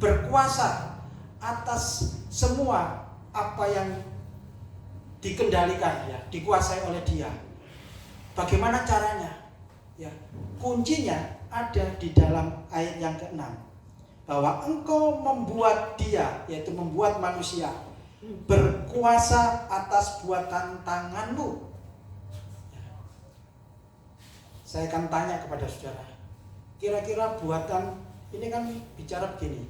berkuasa atas semua apa yang dikendalikan, dikuasai oleh dia. Bagaimana caranya? Kuncinya ada di dalam ayat yang ke-6, bahwa engkau membuat dia, yaitu membuat manusia, berkuasa atas buatan tanganmu. Saya akan tanya kepada saudara, kira-kira buatan ini kan bicara begini,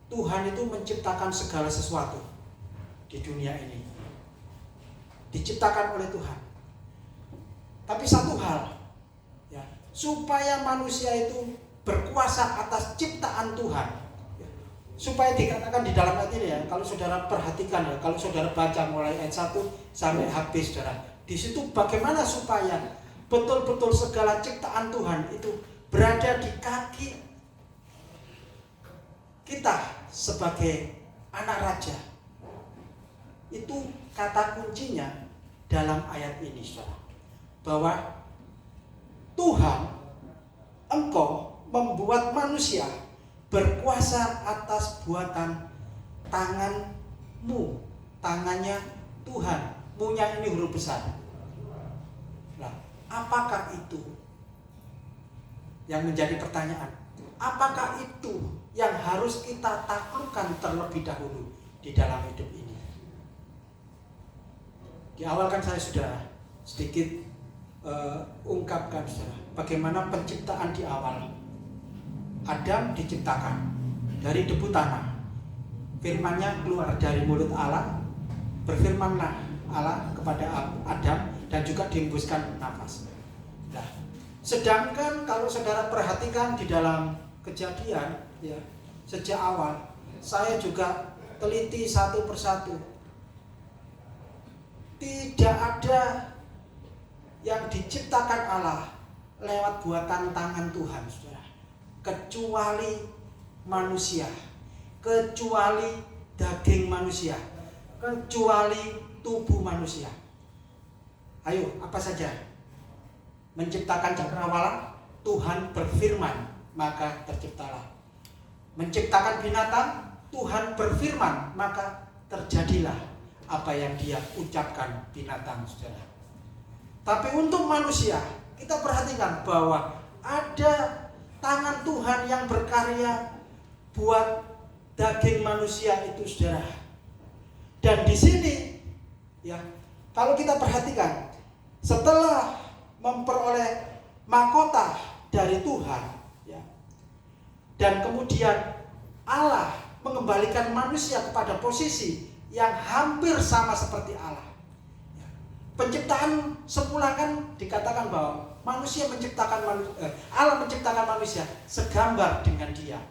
Tuhan itu menciptakan segala sesuatu di dunia ini, diciptakan oleh Tuhan. Tapi satu hal, supaya manusia itu berkuasa atas ciptaan Tuhan, supaya dikatakan di dalam ayat ini, kalau saudara perhatikan, kalau saudara baca mulai ayat 1 sampai habis, saudara, di situ bagaimana supaya betul-betul segala ciptaan Tuhan itu berada di kaki kita sebagai anak raja. Itu kata kuncinya dalam ayat ini, saudara. Bahwa Tuhan, Engkau membuat manusia berkuasa atas buatan tanganmu. Tangannya Tuhan. Mu-nya ini huruf besar. Nah, apakah itu yang menjadi pertanyaan? Apakah itu yang harus kita taklukkan terlebih dahulu di dalam hidup ini? Di awal kan saya sudah sedikit ungkapkan, saudara, bagaimana penciptaan di awal. Adam diciptakan dari debu tanah. Firman-Nya keluar dari mulut Allah. Berfirmanlah Allah kepada Adam dan juga dihembuskan nafas. Nah, sedangkan kalau saudara perhatikan di dalam Kejadian, ya, sejak awal saya juga teliti satu persatu. Tidak ada yang diciptakan Allah lewat buatan tangan Tuhan, saudara, kecuali manusia, kecuali daging manusia, kecuali tubuh manusia. Ayo, apa saja? Menciptakan cakrawala, Tuhan berfirman, maka terciptalah. Menciptakan binatang, Tuhan berfirman, maka terjadilah apa yang Dia ucapkan binatang, saudara. Tapi untuk manusia, kita perhatikan bahwa ada tangan Tuhan yang berkarya buat daging manusia itu, saudara. Dan di sini, ya, kalau kita perhatikan, setelah memperoleh mahkota dari Tuhan, ya, dan kemudian Allah mengembalikan manusia kepada posisi yang hampir sama seperti Allah. Penciptaan semula kan dikatakan bahwa manusia menciptakan Allah menciptakan manusia segambar dengan Dia.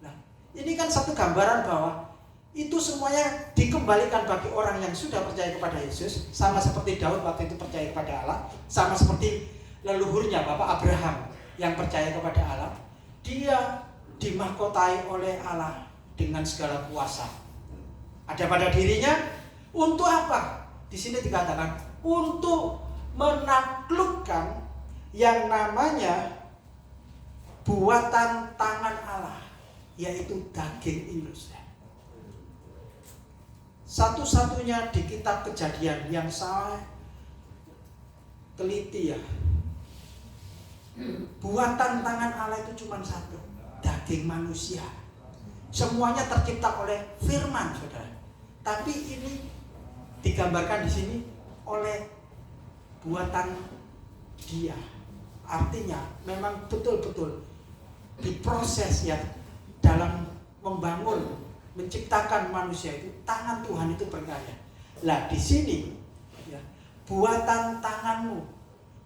Nah, ini kan satu gambaran bahwa itu semuanya dikembalikan bagi orang yang sudah percaya kepada Yesus, sama seperti Daud waktu itu percaya kepada Allah, sama seperti leluhurnya Bapak Abraham yang percaya kepada Allah. Dia dimahkotai oleh Allah dengan segala kuasa. Ada pada dirinya untuk apa? Di sini dikatakan untuk menaklukkan yang namanya buatan tangan Allah, yaitu daging ini. Satu-satunya di kitab Kejadian yang saya teliti, ya, buatan tangan Allah itu cuma satu, daging manusia. Semuanya tercipta oleh firman, saudara. Tapi ini digambarkan di sini oleh buatan Dia. Artinya memang betul-betul diproses, ya, dalam membangun, menciptakan manusia itu tangan Tuhan itu berkarya. Lah di sini, ya, buatan tanganmu,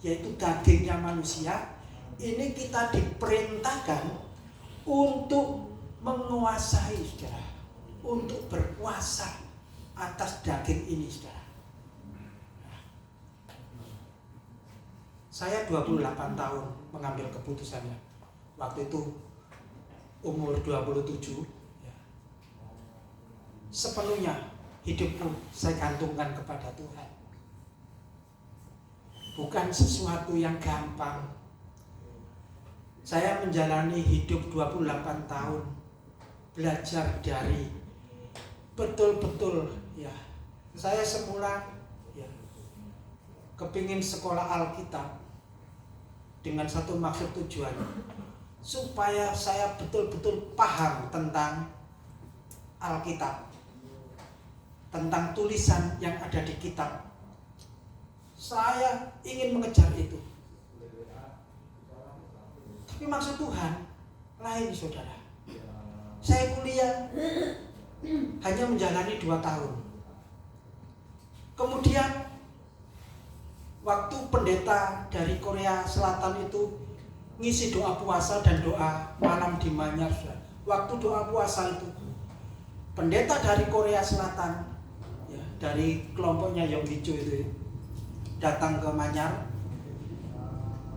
yaitu dagingnya manusia, ini kita diperintahkan untuk menguasai, saudara, untuk berkuasa atas daging ini, saudara. Saya 28 tahun mengambil keputusannya. Waktu itu umur 27, ya. Sepenuhnya hidupku saya gantungkan kepada Tuhan. Bukan sesuatu yang gampang. Saya menjalani hidup 28 tahun belajar dari betul-betul, ya. Saya semula, ya, kepingin sekolah Alkitab dengan satu maksud tujuan, supaya saya betul-betul paham tentang Alkitab, tentang tulisan yang ada di kitab. Saya ingin mengejar itu. Tapi maksud Tuhan lain, saudara. Saya kuliah hanya menjalani 2 tahun. Kemudian waktu pendeta dari Korea Selatan itu ngisi doa puasa dan doa malam di Manyar. Waktu doa puasa itu pendeta dari Korea Selatan, ya, dari kelompoknya Yong Hijo itu datang ke Manyar.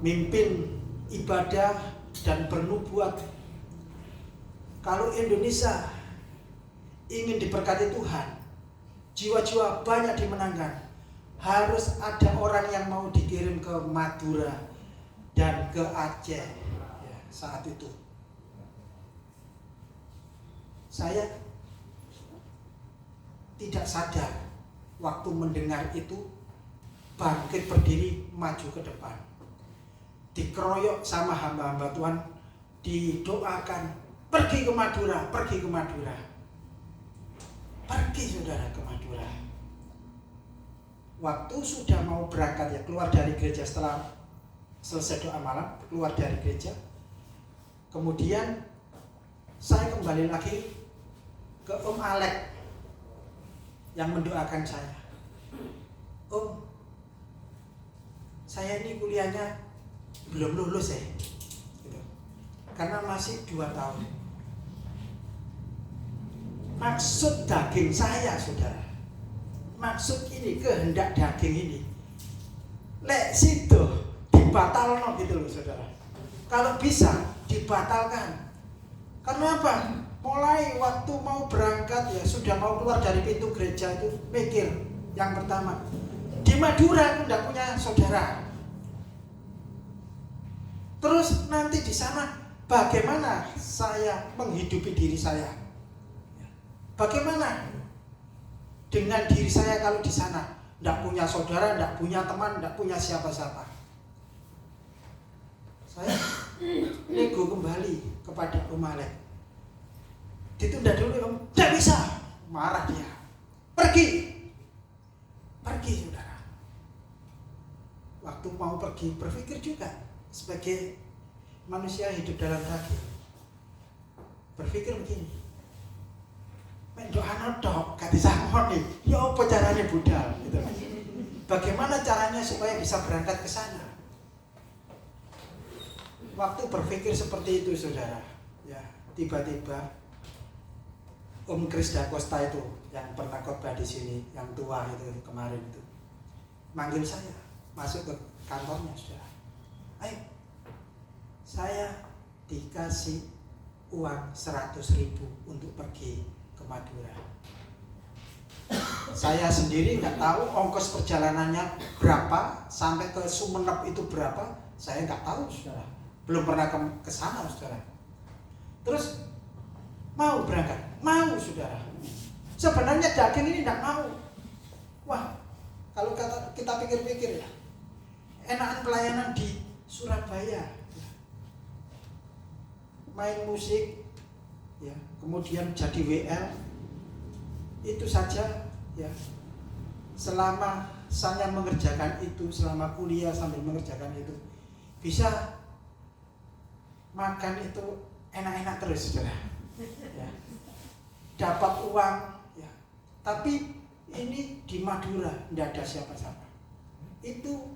mimpin ibadah dan bernubuat. Kalau Indonesia ingin diberkati Tuhan, jiwa-jiwa banyak dimenangkan, harus ada orang yang mau dikirim ke Madura dan ke Aceh ya, saat itu. Saya tidak sadar waktu mendengar itu, bangkit berdiri maju ke depan, dikeroyok sama hamba-hamba Tuhan, didoakan pergi ke Madura, pergi ke Madura, pergi saudara ke Madura. Waktu sudah mau berangkat ya, keluar dari gereja setelah selesai doa malam, keluar dari gereja, kemudian saya kembali lagi ke Om Alek yang mendoakan saya. Om, saya ini kuliahnya belum lulus ya, gitu. Karena masih 2 tahun. Maksud daging saya, saudara, maksud ini, kehendak daging ini, lek situ dibatalkan gitu loh saudara. Kalau bisa dibatalkan. Karena apa? Mulai waktu mau berangkat ya, sudah mau keluar dari pintu gereja itu mikir yang pertama, di Madura aku tidak punya saudara. Terus nanti di sana bagaimana saya menghidupi diri saya? Bagaimana dengan diri saya kalau di sana tidak punya saudara, tidak punya teman, tidak punya siapa-siapa? Saya nego kembali kepada Om Alek. Ditunda dulu Om, tidak bisa. Marah dia. Pergi, saudara. Waktu mau pergi berpikir juga sebagai manusia hidup dalam daging. Berpikir begini, mendoakan dok, kata sangoni, ya apa caranya budal, gitu. Bagaimana caranya supaya bisa berangkat ke sana? Waktu berpikir seperti itu, saudara, ya tiba-tiba Om Chris Da Costa itu yang pernah khotbah di sini, yang tua itu kemarin itu, manggil saya masuk ke kantornya, saudara. Ayo, saya dikasih uang 100.000 untuk pergi ke Madura. Saya sendiri nggak tahu ongkos perjalanannya berapa, sampai ke Sumenep itu berapa, saya nggak tahu, saudara. Belum pernah ke sana, saudara. Terus mau berangkat, mau, saudara. Sebenarnya daging ini tidak mau. Wah, kalau kita pikir-pikir ya, enakan pelayanan di Surabaya, main musik, ya, kemudian jadi WL, itu saja, ya. Selama saya mengerjakan itu, selama kuliah sambil mengerjakan itu, bisa makan itu enak-enak terus, saudara. Ya. Dapat uang, ya. Tapi ini di Madura tidak ada siapa-siapa. Itu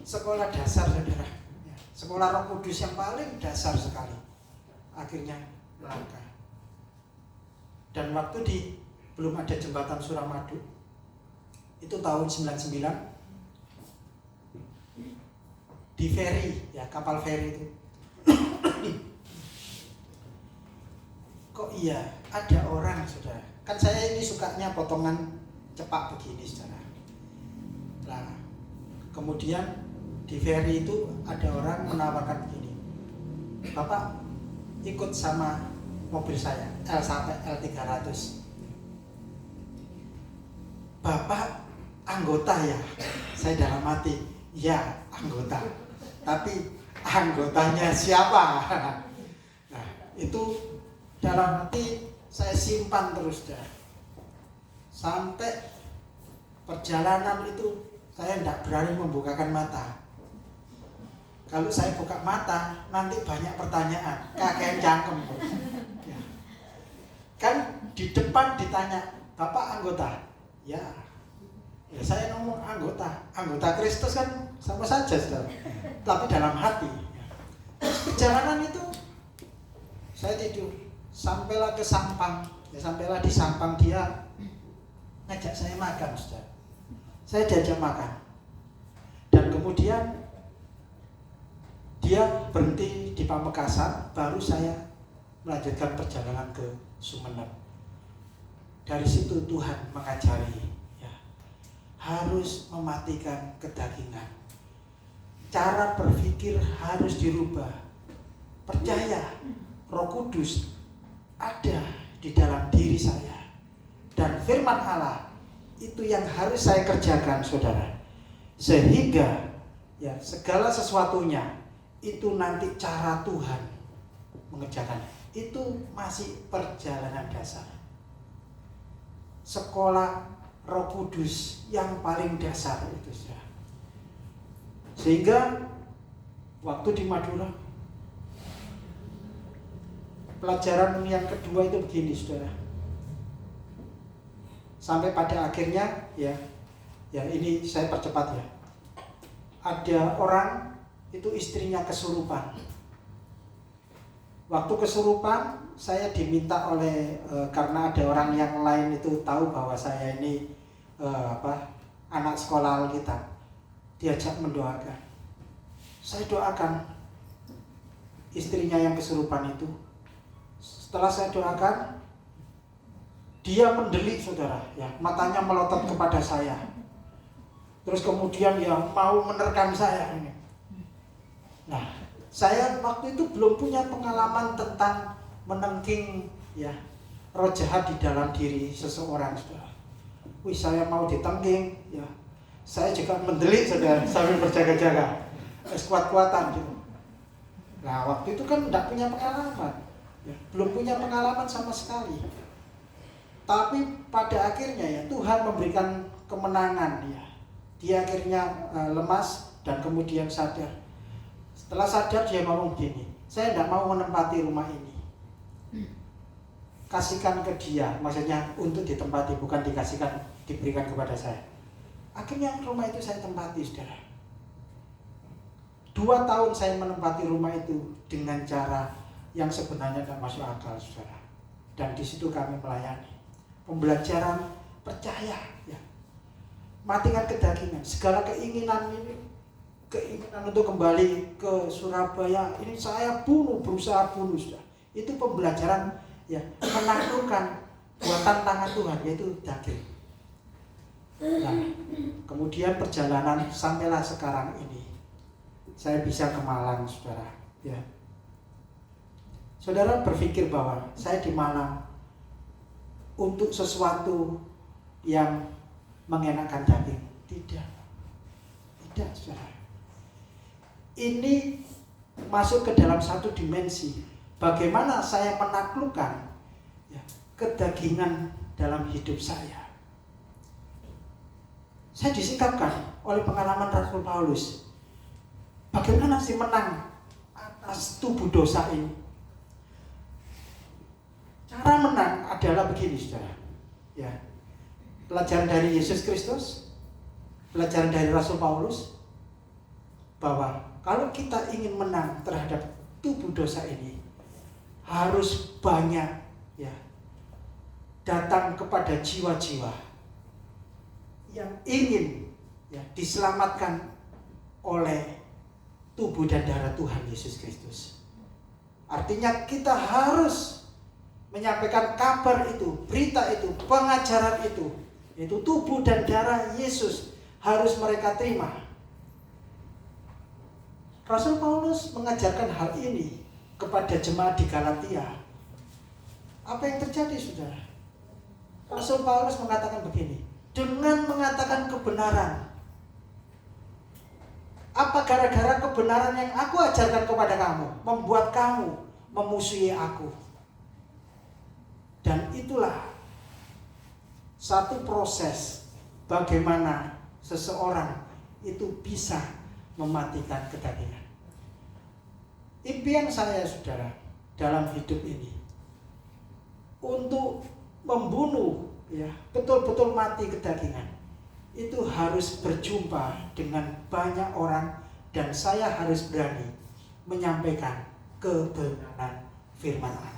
sekolah dasar, saudara. Ya. Sekolah Roh Kudus yang paling dasar sekali. Akhirnya melangkah. Dan waktu belum ada jembatan Suramadu, itu tahun 99, di ferry, ya, kapal ferry itu. Kok iya ada orang, saudara, kan saya ini sukanya potongan cepak begini, saudara. Nah, kemudian di ferry itu ada orang menawarkan begini, Bapak ikut sama mobil saya L sampai L300, Bapak anggota ya? Saya dalam hati, ya anggota, tapi anggotanya siapa? Nah, itu dalam hati saya simpan terus dah. Sampai perjalanan itu saya tidak berani membukakan mata. Kalau saya buka mata, nanti banyak pertanyaan, kakek cangkem. Ya. Kan di depan ditanya, Bapak anggota? Ya, saya ngomong anggota Kristus kan sama saja, saudara. Tapi dalam hati. Perjalanan itu saya tidur, sampailah ke Sampang, ya, sampailah di Sampang, dia ngajak saya makan, saudara. Saya diajak makan, dan kemudian Dia berhenti di Pamekasan, baru saya melanjutkan perjalanan ke Sumeneb. Dari situ Tuhan mengajari, ya, harus mematikan kedagingan. Cara berpikir harus dirubah. Percaya Roh Kudus ada di dalam diri saya, dan firman Allah itu yang harus saya kerjakan, saudara, sehingga ya segala sesuatunya itu nanti cara Tuhan mengerjakan. Itu masih perjalanan dasar, sekolah Roh Kudus yang paling dasar itu, saudara. Sehingga waktu di Madura, pelajaran yang kedua itu begini, saudara. Sampai pada akhirnya ya ini saya percepat ya. Ada orang itu istrinya kesurupan. Waktu kesurupan saya diminta oleh karena ada orang yang lain itu tahu bahwa saya ini anak sekolah Alkitab, diajak mendoakan. Saya doakan istrinya yang kesurupan itu. Setelah saya doakan, dia mendelik, saudara, ya, matanya melotot kepada saya. Terus kemudian ya mau menerkam saya ini. Nah, saya waktu itu belum punya pengalaman tentang menengking ya roh jahat di dalam diri seseorang, saudara. Wih, saya mau ditengking, ya. Saya juga mendelik, saudara, sambil berjaga-jaga, kuat-kuatan gitu. Nah, waktu itu kan tidak punya pengalaman, ya, belum punya pengalaman sama sekali. Tapi pada akhirnya ya Tuhan memberikan kemenangan ya. Dia akhirnya lemas dan kemudian sadar. Setelah sadar dia ngomong gini, saya tidak mau menempati rumah ini. Kasihkan ke dia, maksudnya untuk ditempati, bukan dikasihkan, diberikan kepada saya. Akhirnya rumah itu saya tempati, saudara. 2 tahun saya menempati rumah itu dengan cara yang sebenarnya tidak masuk akal, saudara. Dan di situ kami melayani. Pembelajaran percaya, ya. Matikan kedagingan, segala keinginan ini, keinginan untuk kembali ke Surabaya, ini saya berusaha bunuh, saudara. Itu pembelajaran ya, menaklukkan buatan tangan Tuhan, yaitu daging. Nah, kemudian perjalanan sampailah sekarang ini. Saya bisa ke Malang, saudara. Ya. Saudara berpikir bahwa saya di Malang untuk sesuatu yang mengenakan daging? Tidak, saudara. Ini masuk ke dalam satu dimensi. Bagaimana saya menaklukkan ya, kedagingan dalam hidup saya. Saya disikapkan oleh pengalaman Rasul Paulus. Bagaimana sih menang atas tubuh dosa ini? Cara menang adalah begini, saudara. Ya, pelajaran dari Yesus Kristus, pelajaran dari Rasul Paulus, bahwa kalau kita ingin menang terhadap tubuh dosa ini, harus banyak ya datang kepada jiwa-jiwa yang ingin ya diselamatkan oleh tubuh dan darah Tuhan Yesus Kristus. Artinya kita harus menyampaikan kabar itu, berita itu, pengajaran itu, yaitu tubuh dan darah Yesus harus mereka terima. Rasul Paulus mengajarkan hal ini kepada jemaat di Galatia. Apa yang terjadi, saudara? Rasul Paulus mengatakan begini, dengan mengatakan kebenaran. Apa gara-gara kebenaran yang aku ajarkan kepada kamu membuat kamu memusuhi aku? Dan itulah satu proses bagaimana seseorang itu bisa mematikan kedagingan. Impian saya, saudara, dalam hidup ini untuk membunuh ya, betul-betul mati kedagingan, itu harus berjumpa dengan banyak orang dan saya harus berani menyampaikan kebenaran firman Allah.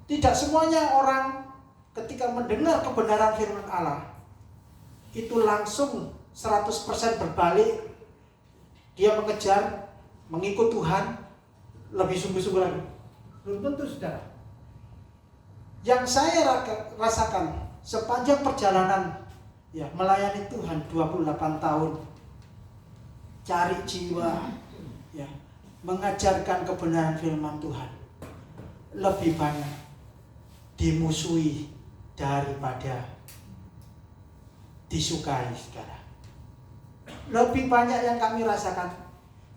Tidak semuanya orang ketika mendengar kebenaran firman Allah itu langsung 100% berbalik dia mengejar, mengikut Tuhan lebih sungguh-sungguh lagi? Belum tentu, saudara. Yang saya rasakan sepanjang perjalanan ya melayani Tuhan 28 tahun, cari jiwa, ya, mengajarkan kebenaran firman Tuhan, lebih banyak dimusuhi daripada disukai, saudara. Lebih banyak yang kami rasakan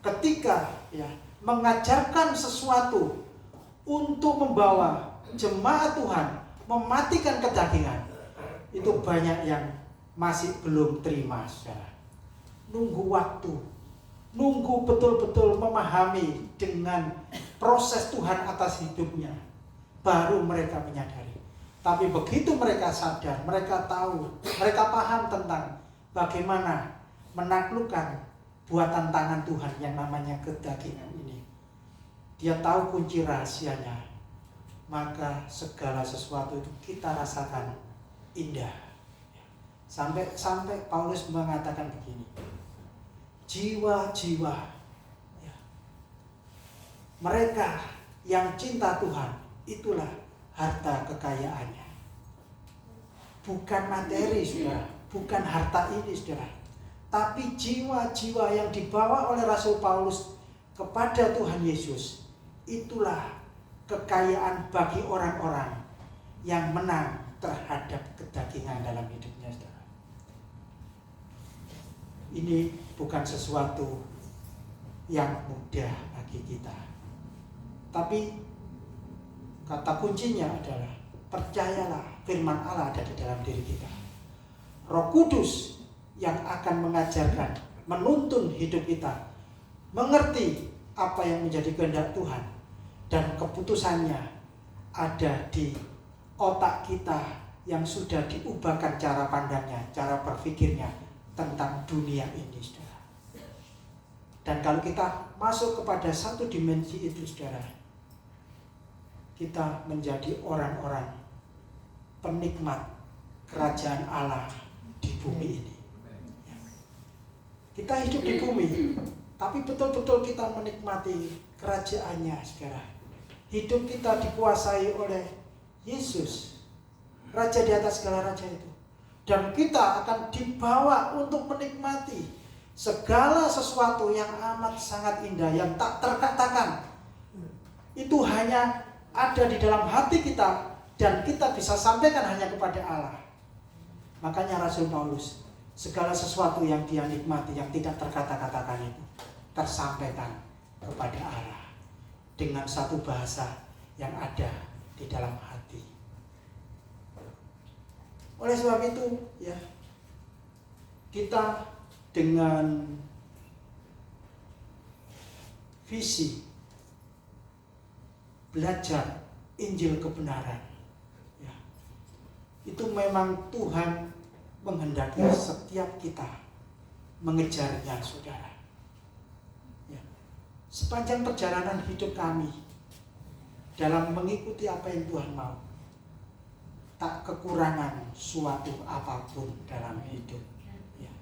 ketika ya mengajarkan sesuatu untuk membawa jemaat Tuhan mematikan kedagingan, itu banyak yang masih belum terima, saudara. Nunggu waktu, nunggu betul-betul memahami dengan proses Tuhan atas hidupnya, baru mereka menyadari. Tapi begitu mereka sadar, mereka tahu, mereka paham tentang bagaimana menaklukkan buatan tangan Tuhan yang namanya kedagingan ini, dia tahu kunci rahasianya, maka segala sesuatu itu kita rasakan indah. Sampai Paulus mengatakan begini, jiwa-jiwa ya, mereka yang cinta Tuhan, itulah harta kekayaannya. Bukan materi, saudara, bukan harta ini, saudara, tapi jiwa-jiwa yang dibawa oleh Rasul Paulus kepada Tuhan Yesus, itulah kekayaan bagi orang-orang yang menang terhadap kedagingan dalam hidupnya, saudara. Ini bukan sesuatu yang mudah bagi kita, tapi kata kuncinya adalah percayalah firman Allah ada di dalam diri kita. Roh Kudus yang akan mengajarkan, menuntun hidup kita, mengerti apa yang menjadi kehendak Tuhan, dan keputusannya ada di otak kita yang sudah diubahkan cara pandangnya, cara berpikirnya tentang dunia ini, saudara. Dan kalau kita masuk kepada satu dimensi itu, saudara, kita menjadi orang-orang penikmat kerajaan Allah di bumi ini. Kita hidup di bumi, tapi betul-betul kita menikmati kerajaannya, saudara. Hidup kita dikuasai oleh Yesus, Raja di atas segala raja itu. Dan kita akan dibawa untuk menikmati segala sesuatu yang amat sangat indah, yang tak terkatakan. Itu hanya ada di dalam hati kita, dan kita bisa sampaikan hanya kepada Allah. Makanya Rasul Paulus, segala sesuatu yang dia nikmati, yang tidak terkata-katakan itu, tersampaikan kepada Allah dengan satu bahasa yang ada di dalam hati. Oleh sebab itu, ya, kita dengan visi belajar Injil kebenaran, ya, itu memang Tuhan menghendaki setiap kita mengejarnya, saudara. Ya. Sepanjang perjalanan hidup kami dalam mengikuti apa yang Tuhan mau, tak kekurangan suatu apapun dalam hidup. Ya.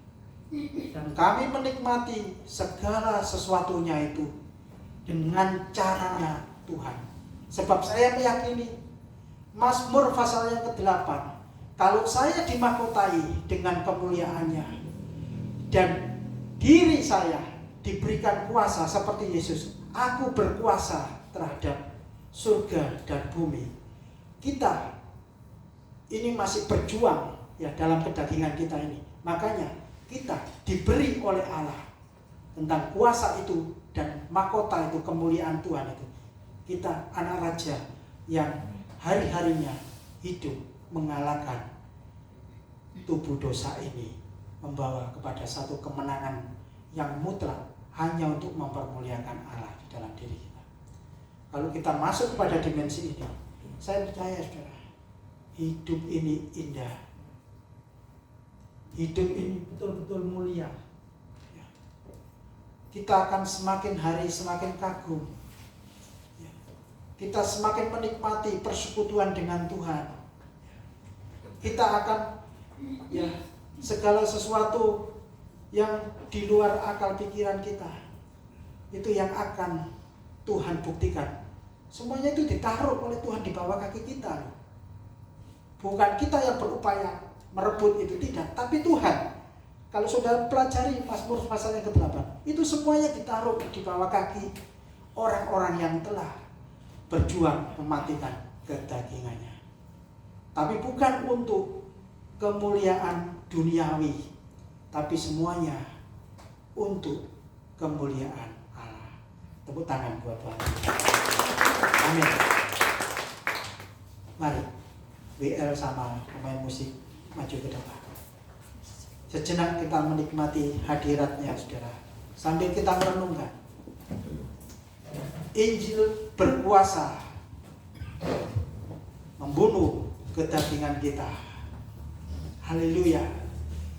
Dan kami menikmati segala sesuatunya itu dengan caranya Tuhan. Sebab saya meyakini Mazmur pasal yang ke-8, kalau saya dimahkotai dengan kemuliaannya dan diri saya diberikan kuasa seperti Yesus, aku berkuasa terhadap surga dan bumi. Kita ini masih berjuang ya dalam kedagingan kita ini. Makanya kita diberi oleh Allah tentang kuasa itu dan mahkota itu, kemuliaan Tuhan itu. Kita anak raja yang hari-harinya hidup mengalahkan tubuh dosa ini, membawa kepada satu kemenangan yang mutlak hanya untuk mempermuliakan Allah di dalam diri kita. Kalau kita masuk kepada dimensi ini, saya percaya, saudara, hidup ini indah, hidup ini betul-betul mulia. Kita akan semakin hari semakin kagum. Kita semakin menikmati persekutuan dengan Tuhan. Kita akan segala sesuatu yang di luar akal pikiran kita, itu yang akan Tuhan buktikan. Semuanya itu ditaruh oleh Tuhan di bawah kaki kita. Bukan kita yang berupaya merebut itu, tidak, tapi Tuhan. Kalau saudara pelajari Mazmur pasal yang ke-8, itu semuanya ditaruh di bawah kaki orang-orang yang telah berjuang mematikan kedagingannya. Tapi bukan untuk kemuliaan duniawi, tapi semuanya untuk kemuliaan Allah. Tepuk tangan buat Tuhan. Amin. Mari WL sama pemain musik maju ke depan. Sejenak kita menikmati hadiratnya, saudara, sambil kita merenungkan. Injil berkuasa membunuh kedagingan kita. Haleluya.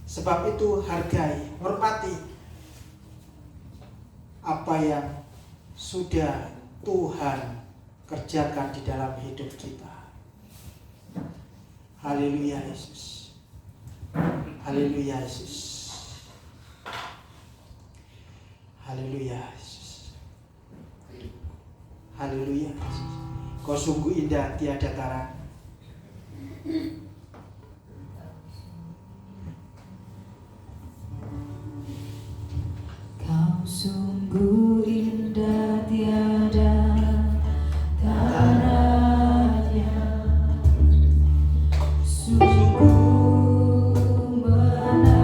Sebab itu hargai, hormati apa yang sudah Tuhan kerjakan di dalam hidup kita. Haleluya Yesus. Haleluya Yesus. Haleluya Yesus. Haleluya Yesus. Kau sungguh indah tiada tara. Kau sungguh indah tiada taranya, sungguh menakjubkan,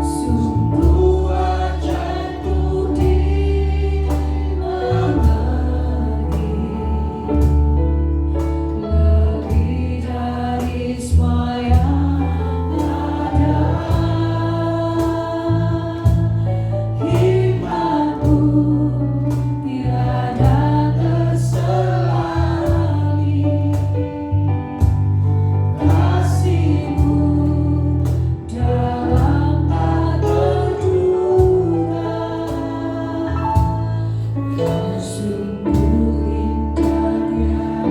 sungguh wajah-Mu dimengerti, lebih dari semua yang ada. Hikmat-Mu tiada terselali, kasih-Mu dalam tak terduga. Kau sungguh indah tiada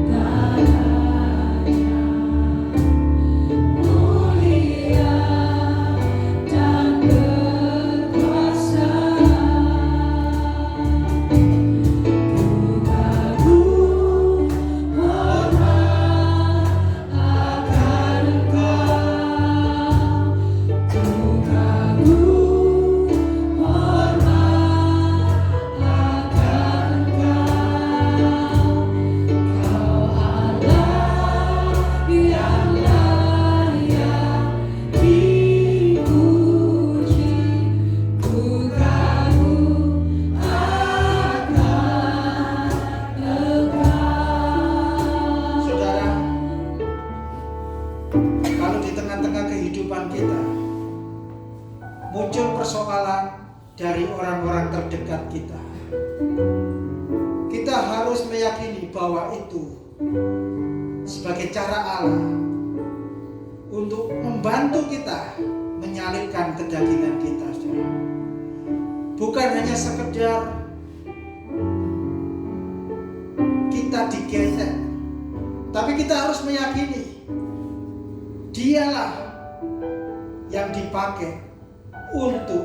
taranya, mulia dan berkuasa. Ku kagum hormat akan Engkau, ku kagum hormat akan Engkau. Kau Allah yang layak dipuji, ku kagum akan Engkau. Saudara, kalau di tengah-tengah kehidupan kita muncul persoalan dari orang-orang terdekat kita, kita harus meyakini bahwa itu sebagai cara Allah untuk membantu kita menyalibkan kedagingan kita, saudara. Bukan hanya sekedar kita digesek, tapi kita harus meyakini Dialah yang dipakai untuk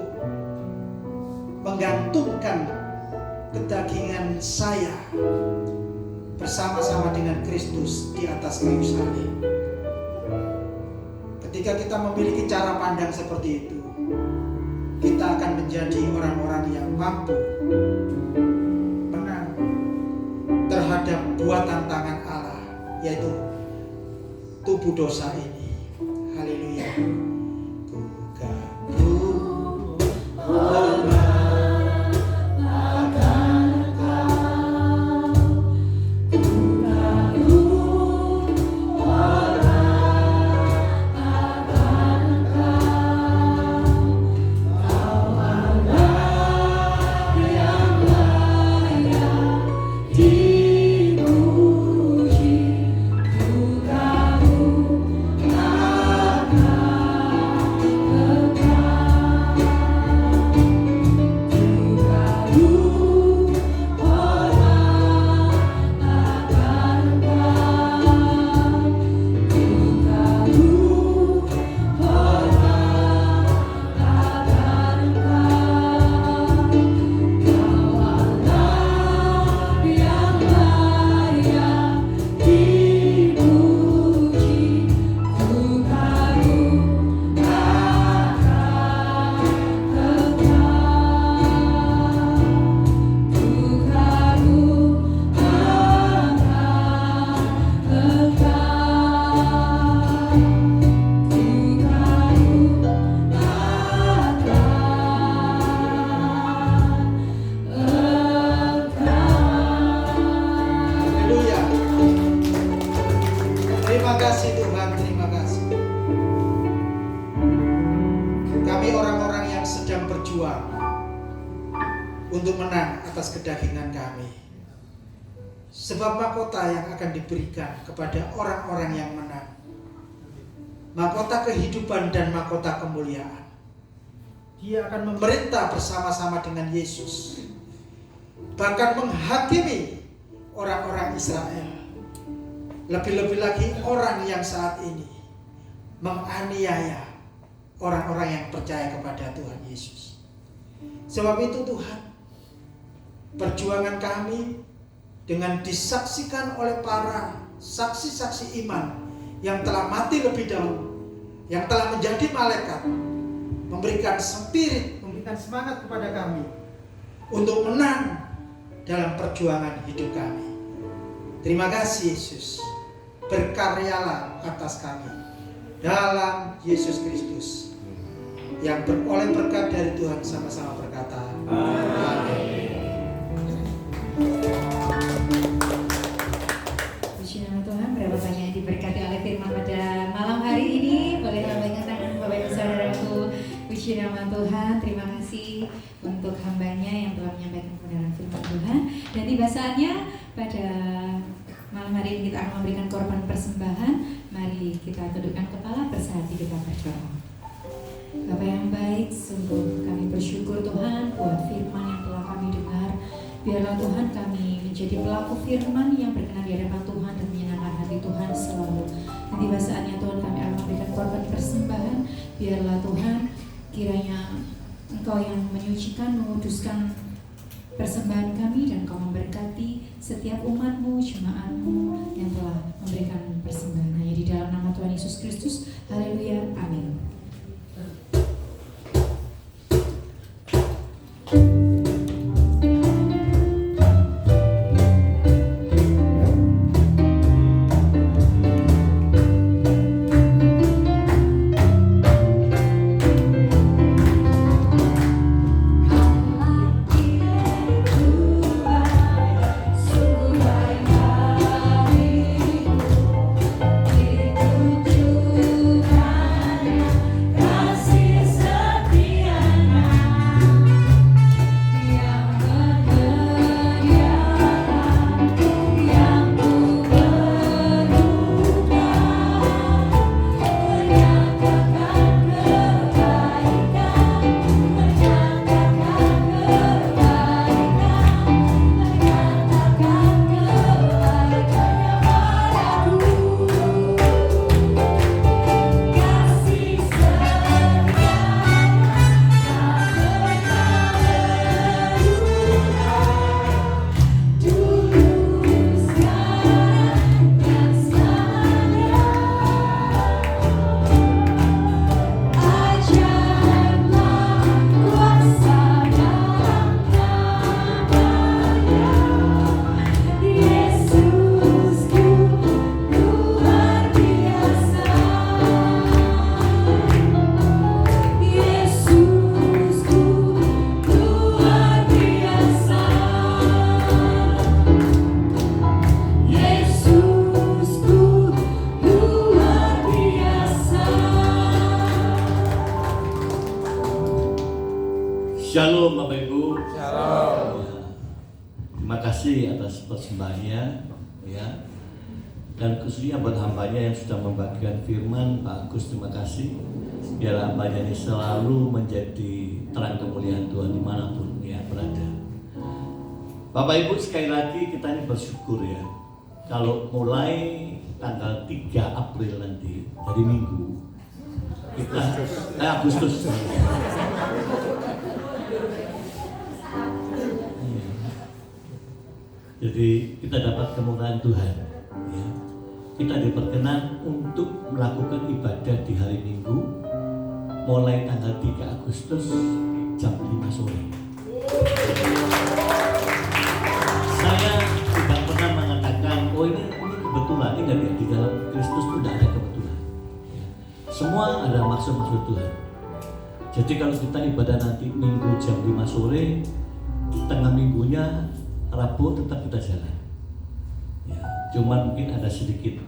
menggantungkan kedagingan saya bersama-sama dengan Kristus di atas kayu salib. Ketika kita memiliki cara pandang seperti itu, kita akan menjadi orang-orang yang mampu menang terhadap buatan tangan Allah, yaitu tubuh dosa ini. Haleluya. Ku kagum hormat akan Engkau, ku kagum hormat akan Engkau. Kau Allah yang layak dipuji, ku kagum akan berjuang untuk menang atas kedagingan kami. Sebab mahkota yang akan diberikan kepada orang-orang yang menang, mahkota kehidupan dan mahkota kemuliaan. Dia akan memerintah bersama-sama dengan Yesus, bahkan menghakimi orang-orang Israel. Lebih-lebih lagi orang yang saat ini menganiaya orang-orang yang percaya kepada Tuhan Yesus. Sebab itu Tuhan, perjuangan kami dengan disaksikan oleh para saksi-saksi iman yang telah mati lebih dahulu, yang telah menjadi malaikat, memberikan spirit, memberikan semangat kepada kami untuk menang dalam perjuangan hidup kami. Terima kasih Yesus, berkaryalah atas kami dalam Yesus Kristus, yang beroleh berkat dari Tuhan sama-sama berkata amin. Puji nama Tuhan, berapa banyak yang diberkati oleh firman pada malam hari ini. Boleh lambaikan tangan Bapak Ibu Saudaraku. Puji nama Tuhan, terima kasih untuk hambanya yang telah menyampaikan kebenaran firman Tuhan. Dan tiba saatnya pada malam hari ini kita akan memberikan korban persembahan. Mari kita tundukkan kepala, bersatu kita berdoa. Bapa yang baik, sungguh kami bersyukur Tuhan buat firman yang telah kami dengar. Biarlah Tuhan kami menjadi pelaku firman yang berkenan di hadapan Tuhan dan menyenangkan hati Tuhan selalu. Dan tiba saatnya Tuhan kami akan memberikan korban persembahan. Biarlah Tuhan kiranya Engkau yang menyucikan, menguduskan persembahan kami, dan Engkau memberkati setiap umat-Mu, jemaat-Mu yang telah memberikan persembahan. Hanya di dalam nama Tuhan Yesus Kristus. Haleluya. Amin. Shalom Bapak Ibu. Shalom. Terima kasih atas persembahannya, ya. Dan khususnya buat hambanya yang sudah membagikan firman, Pak Agus, terima kasih. Biar hambanya ini selalu menjadi terang kemuliaan Tuhan dimanapun ya berada. Bapak Ibu, sekali lagi kita ini bersyukur ya. Kalau mulai tanggal 3 April nanti, hari Minggu, kita Agustus. Jadi kita dapat kemurahan Tuhan, ya. Kita diperkenan untuk melakukan ibadah di hari Minggu mulai tanggal 3 Agustus jam 5 sore. Saya tidak pernah mengatakan, oh ini kebetulan. Ingat ya, di dalam Kristus itu tidak ada kebetulan, ya. Semua ada maksud-maksud Tuhan. Jadi kalau kita ibadah nanti Minggu jam 5 sore, tengah minggunya Rabu tetap kita jalan, ya. Cuman mungkin ada sedikit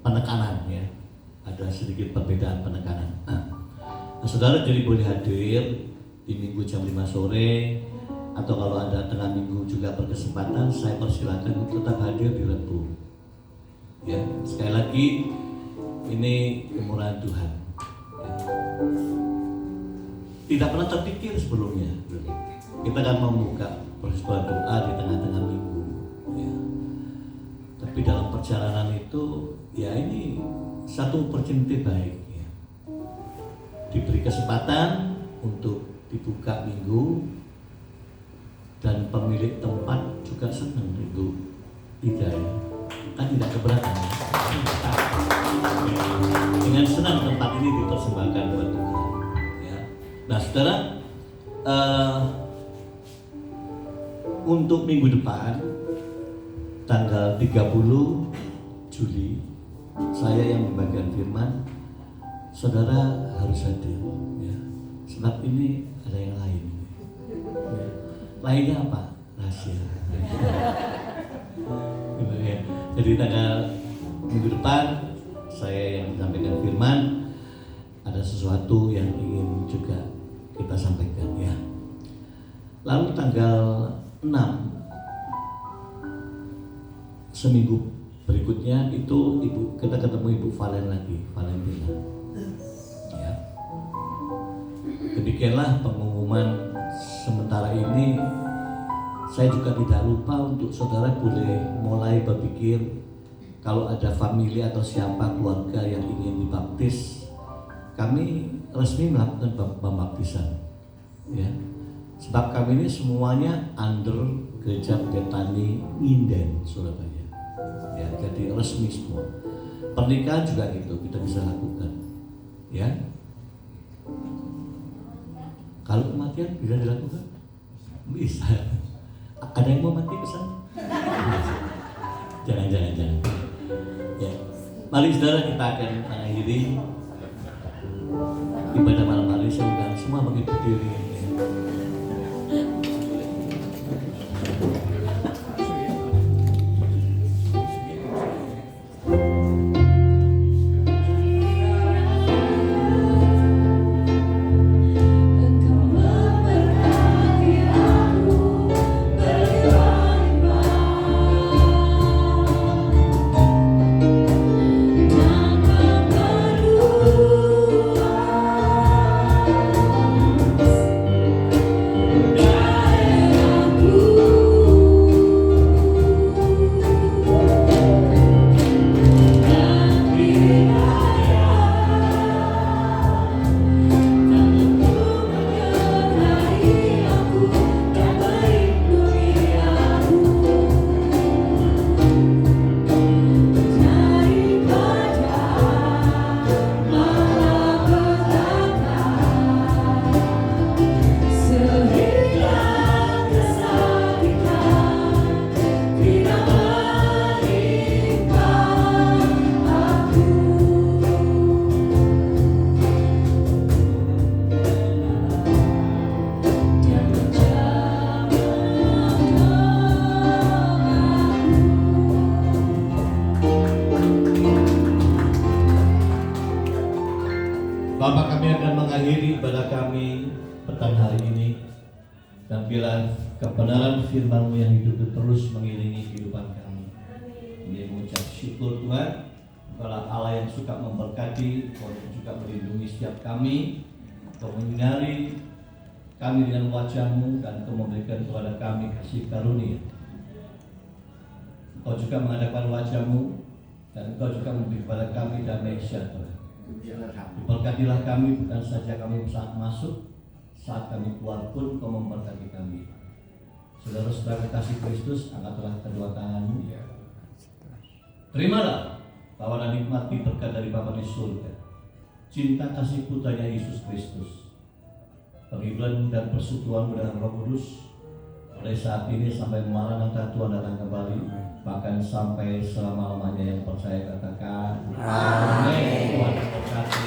penekanan ya, ada sedikit perbedaan penekanan. Nah, Nah, saudara jadi boleh hadir di Minggu jam 5 sore, atau kalau ada tengah minggu juga berkesempatan, saya persilakan untuk tetap hadir di Rebo. Ya, sekali lagi ini kemurahan Tuhan. Ya. Tidak pernah terpikir sebelumnya. Kita akan membuka peristiwa doa di tengah-tengah minggu. Ya. Tapi dalam perjalanan itu, ya ini satu opportunity baik. Ya. Diberi kesempatan untuk dibuka minggu, dan pemilik tempat juga senang itu tidak ya, kan tidak keberatan ya. Dengan senang tempat ini dipersembahkan buat Tuhan ya. Nah saudara, untuk minggu depan tanggal 30 Juli saya yang membagikan firman, saudara harus hadir ya. Sebab ini ada yang lain ya. Lainnya apa? Rahasia. Gitu ya. Jadi tanggal minggu depan saya yang menyampaikan firman, ada sesuatu yang ingin juga kita sampaikan ya. Lalu tanggal 6 seminggu berikutnya itu kita ketemu Ibu Valentina. Ya. Demikianlah pengumuman sementara ini. Saya juga tidak lupa untuk saudara boleh mulai berpikir kalau ada famili atau siapa keluarga yang ingin dibaptis, kami resmi melakukan pembaptisan ya. Sebab kami ini semuanya under Gereja Betani Nginden Surabaya ya, jadi resmi semua. Pernikahan juga gitu kita bisa lakukan ya. Kalau kematian bisa dilakukan? Bisa. Ada yang mau mati pesan? Jangan. Ya. Mari saudara kita akan mengakhiri ibadah malam hari. Saya undang semua bagi berdiri. Ya. Bapak, kami akan mengakhiri ibadah kami petang hari ini, dan biarlah kebenaran firman-Mu yang hidup itu terus mengiringi kehidupan kami. Ini mengucap syukur Tuhan, Engkaulah Allah yang suka memberkati, Engkau juga melindungi setiap kami, Engkau menyinari kami dengan wajah-Mu, dan Engkau memberikan kepada kami kasih karunia. Engkau juga mengadakan wajah-Mu, dan Engkau juga memberi kepada kami damai sejahtera. Diberkatilah kami bukan saja kami saat masuk, saat kami keluar pun Kau memberkati kami. Saudara-saudara kasih Kristus, angkatlah kedua tanganmu. Terimalah bahwa nikmati berkat dari Bapa di surga, cinta kasih putranya Yesus Kristus, penghiburan dan persekutuan dengan Roh Kudus, mulai saat ini sampai Maranatha Tuhan datang kembali, bahkan sampai selama-lamanya. Yang percaya katakan amin. Tuhan memberkati.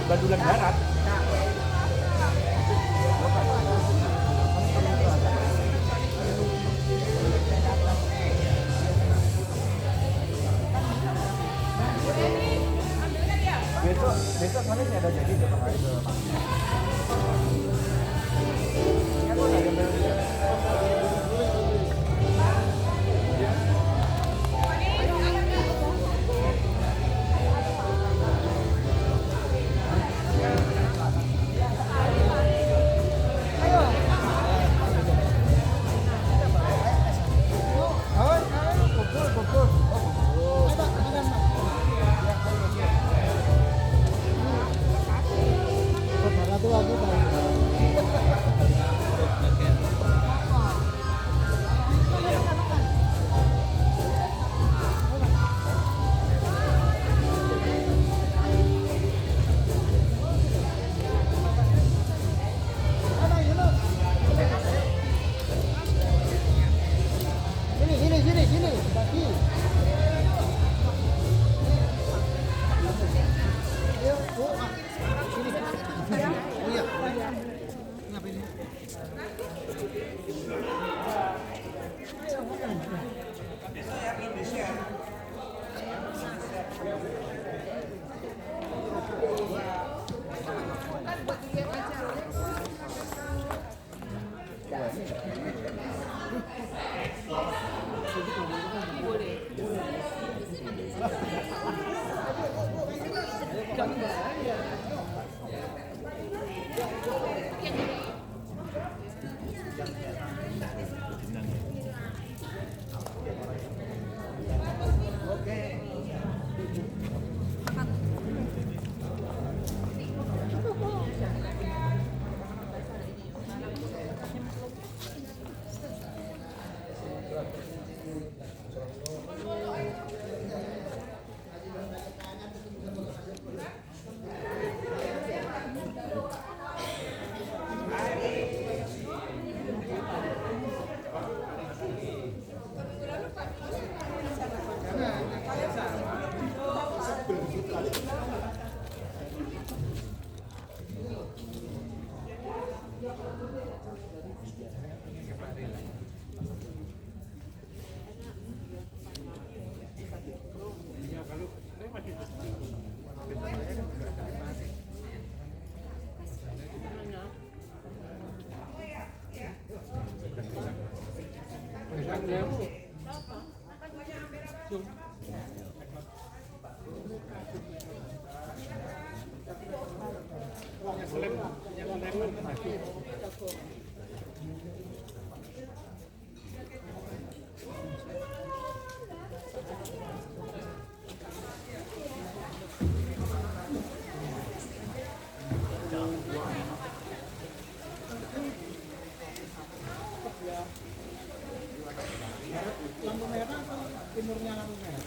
Bandulan Barat. Besok mana sih ada jadi berapa hari ke Lampu merah atau timurnya lampu merah?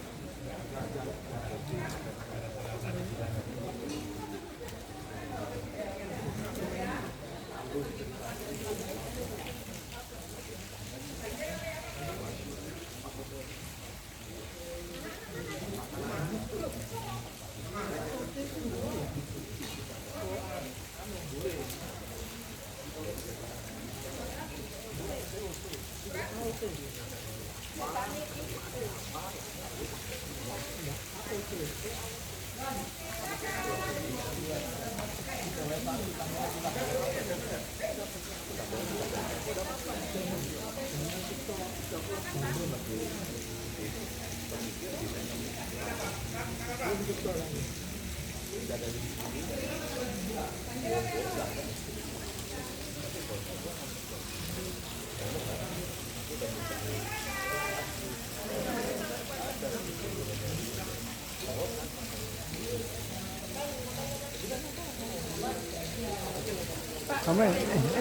Kamu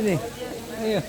ini, ayo.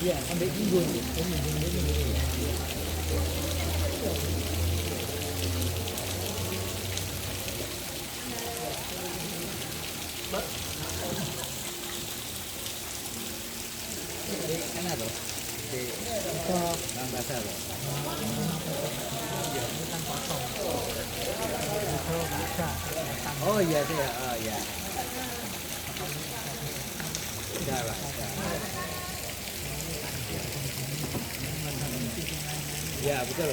Iya, sampai minggu. Kenapa? Bahasa loh. Oh iya sih, oh iya. Sudah lah. Ya betul.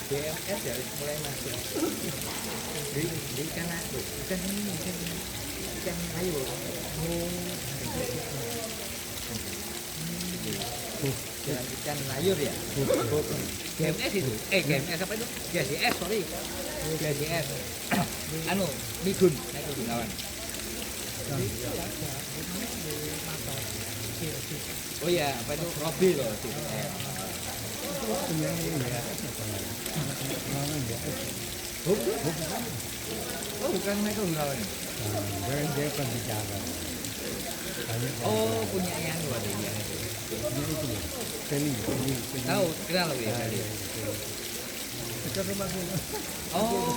BMS dari mulai masuk di ikan aku ikan ayu jalan ikan layur ya GMS itu GMS apa itu GSS sorry GSS anu migun kawan oh ya apa itu Robi loh oh bukan mereka lawan dia pembicara Oh, punya yang luar biasa. Tahu, kenal lo ya kali. Oh,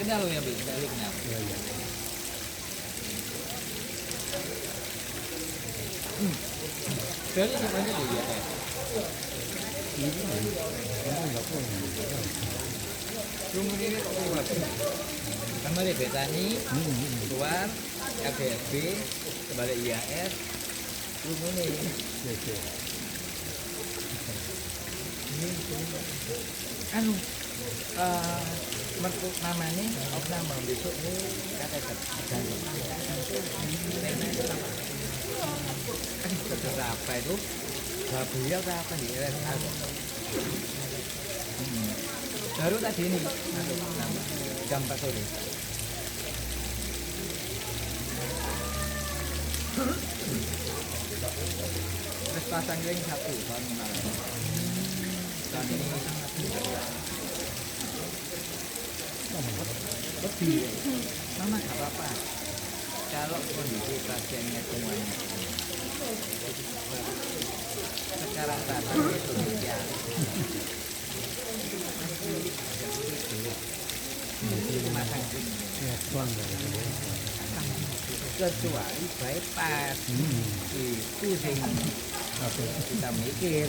kenal lo ya, Bi. Kenal. Dari di mana dia ya? Rumah ini kok keluar? Kamar di Betani, keluar, FBSB, kembali IAS, rumah ini. Anu, mertuk namanya, nama besok kata terserah apa itu? Babuya apa nih? Baru tadi ini masuk nama jam 4 sore. Terus pasang ring 1 tahun kemarin. Tahun ini lebih. Mama nggak apa-apa. Kalau kondisi pasiennya semuanya sekarang tadi Indonesia masang kecuali bypass itu sing kita mikir.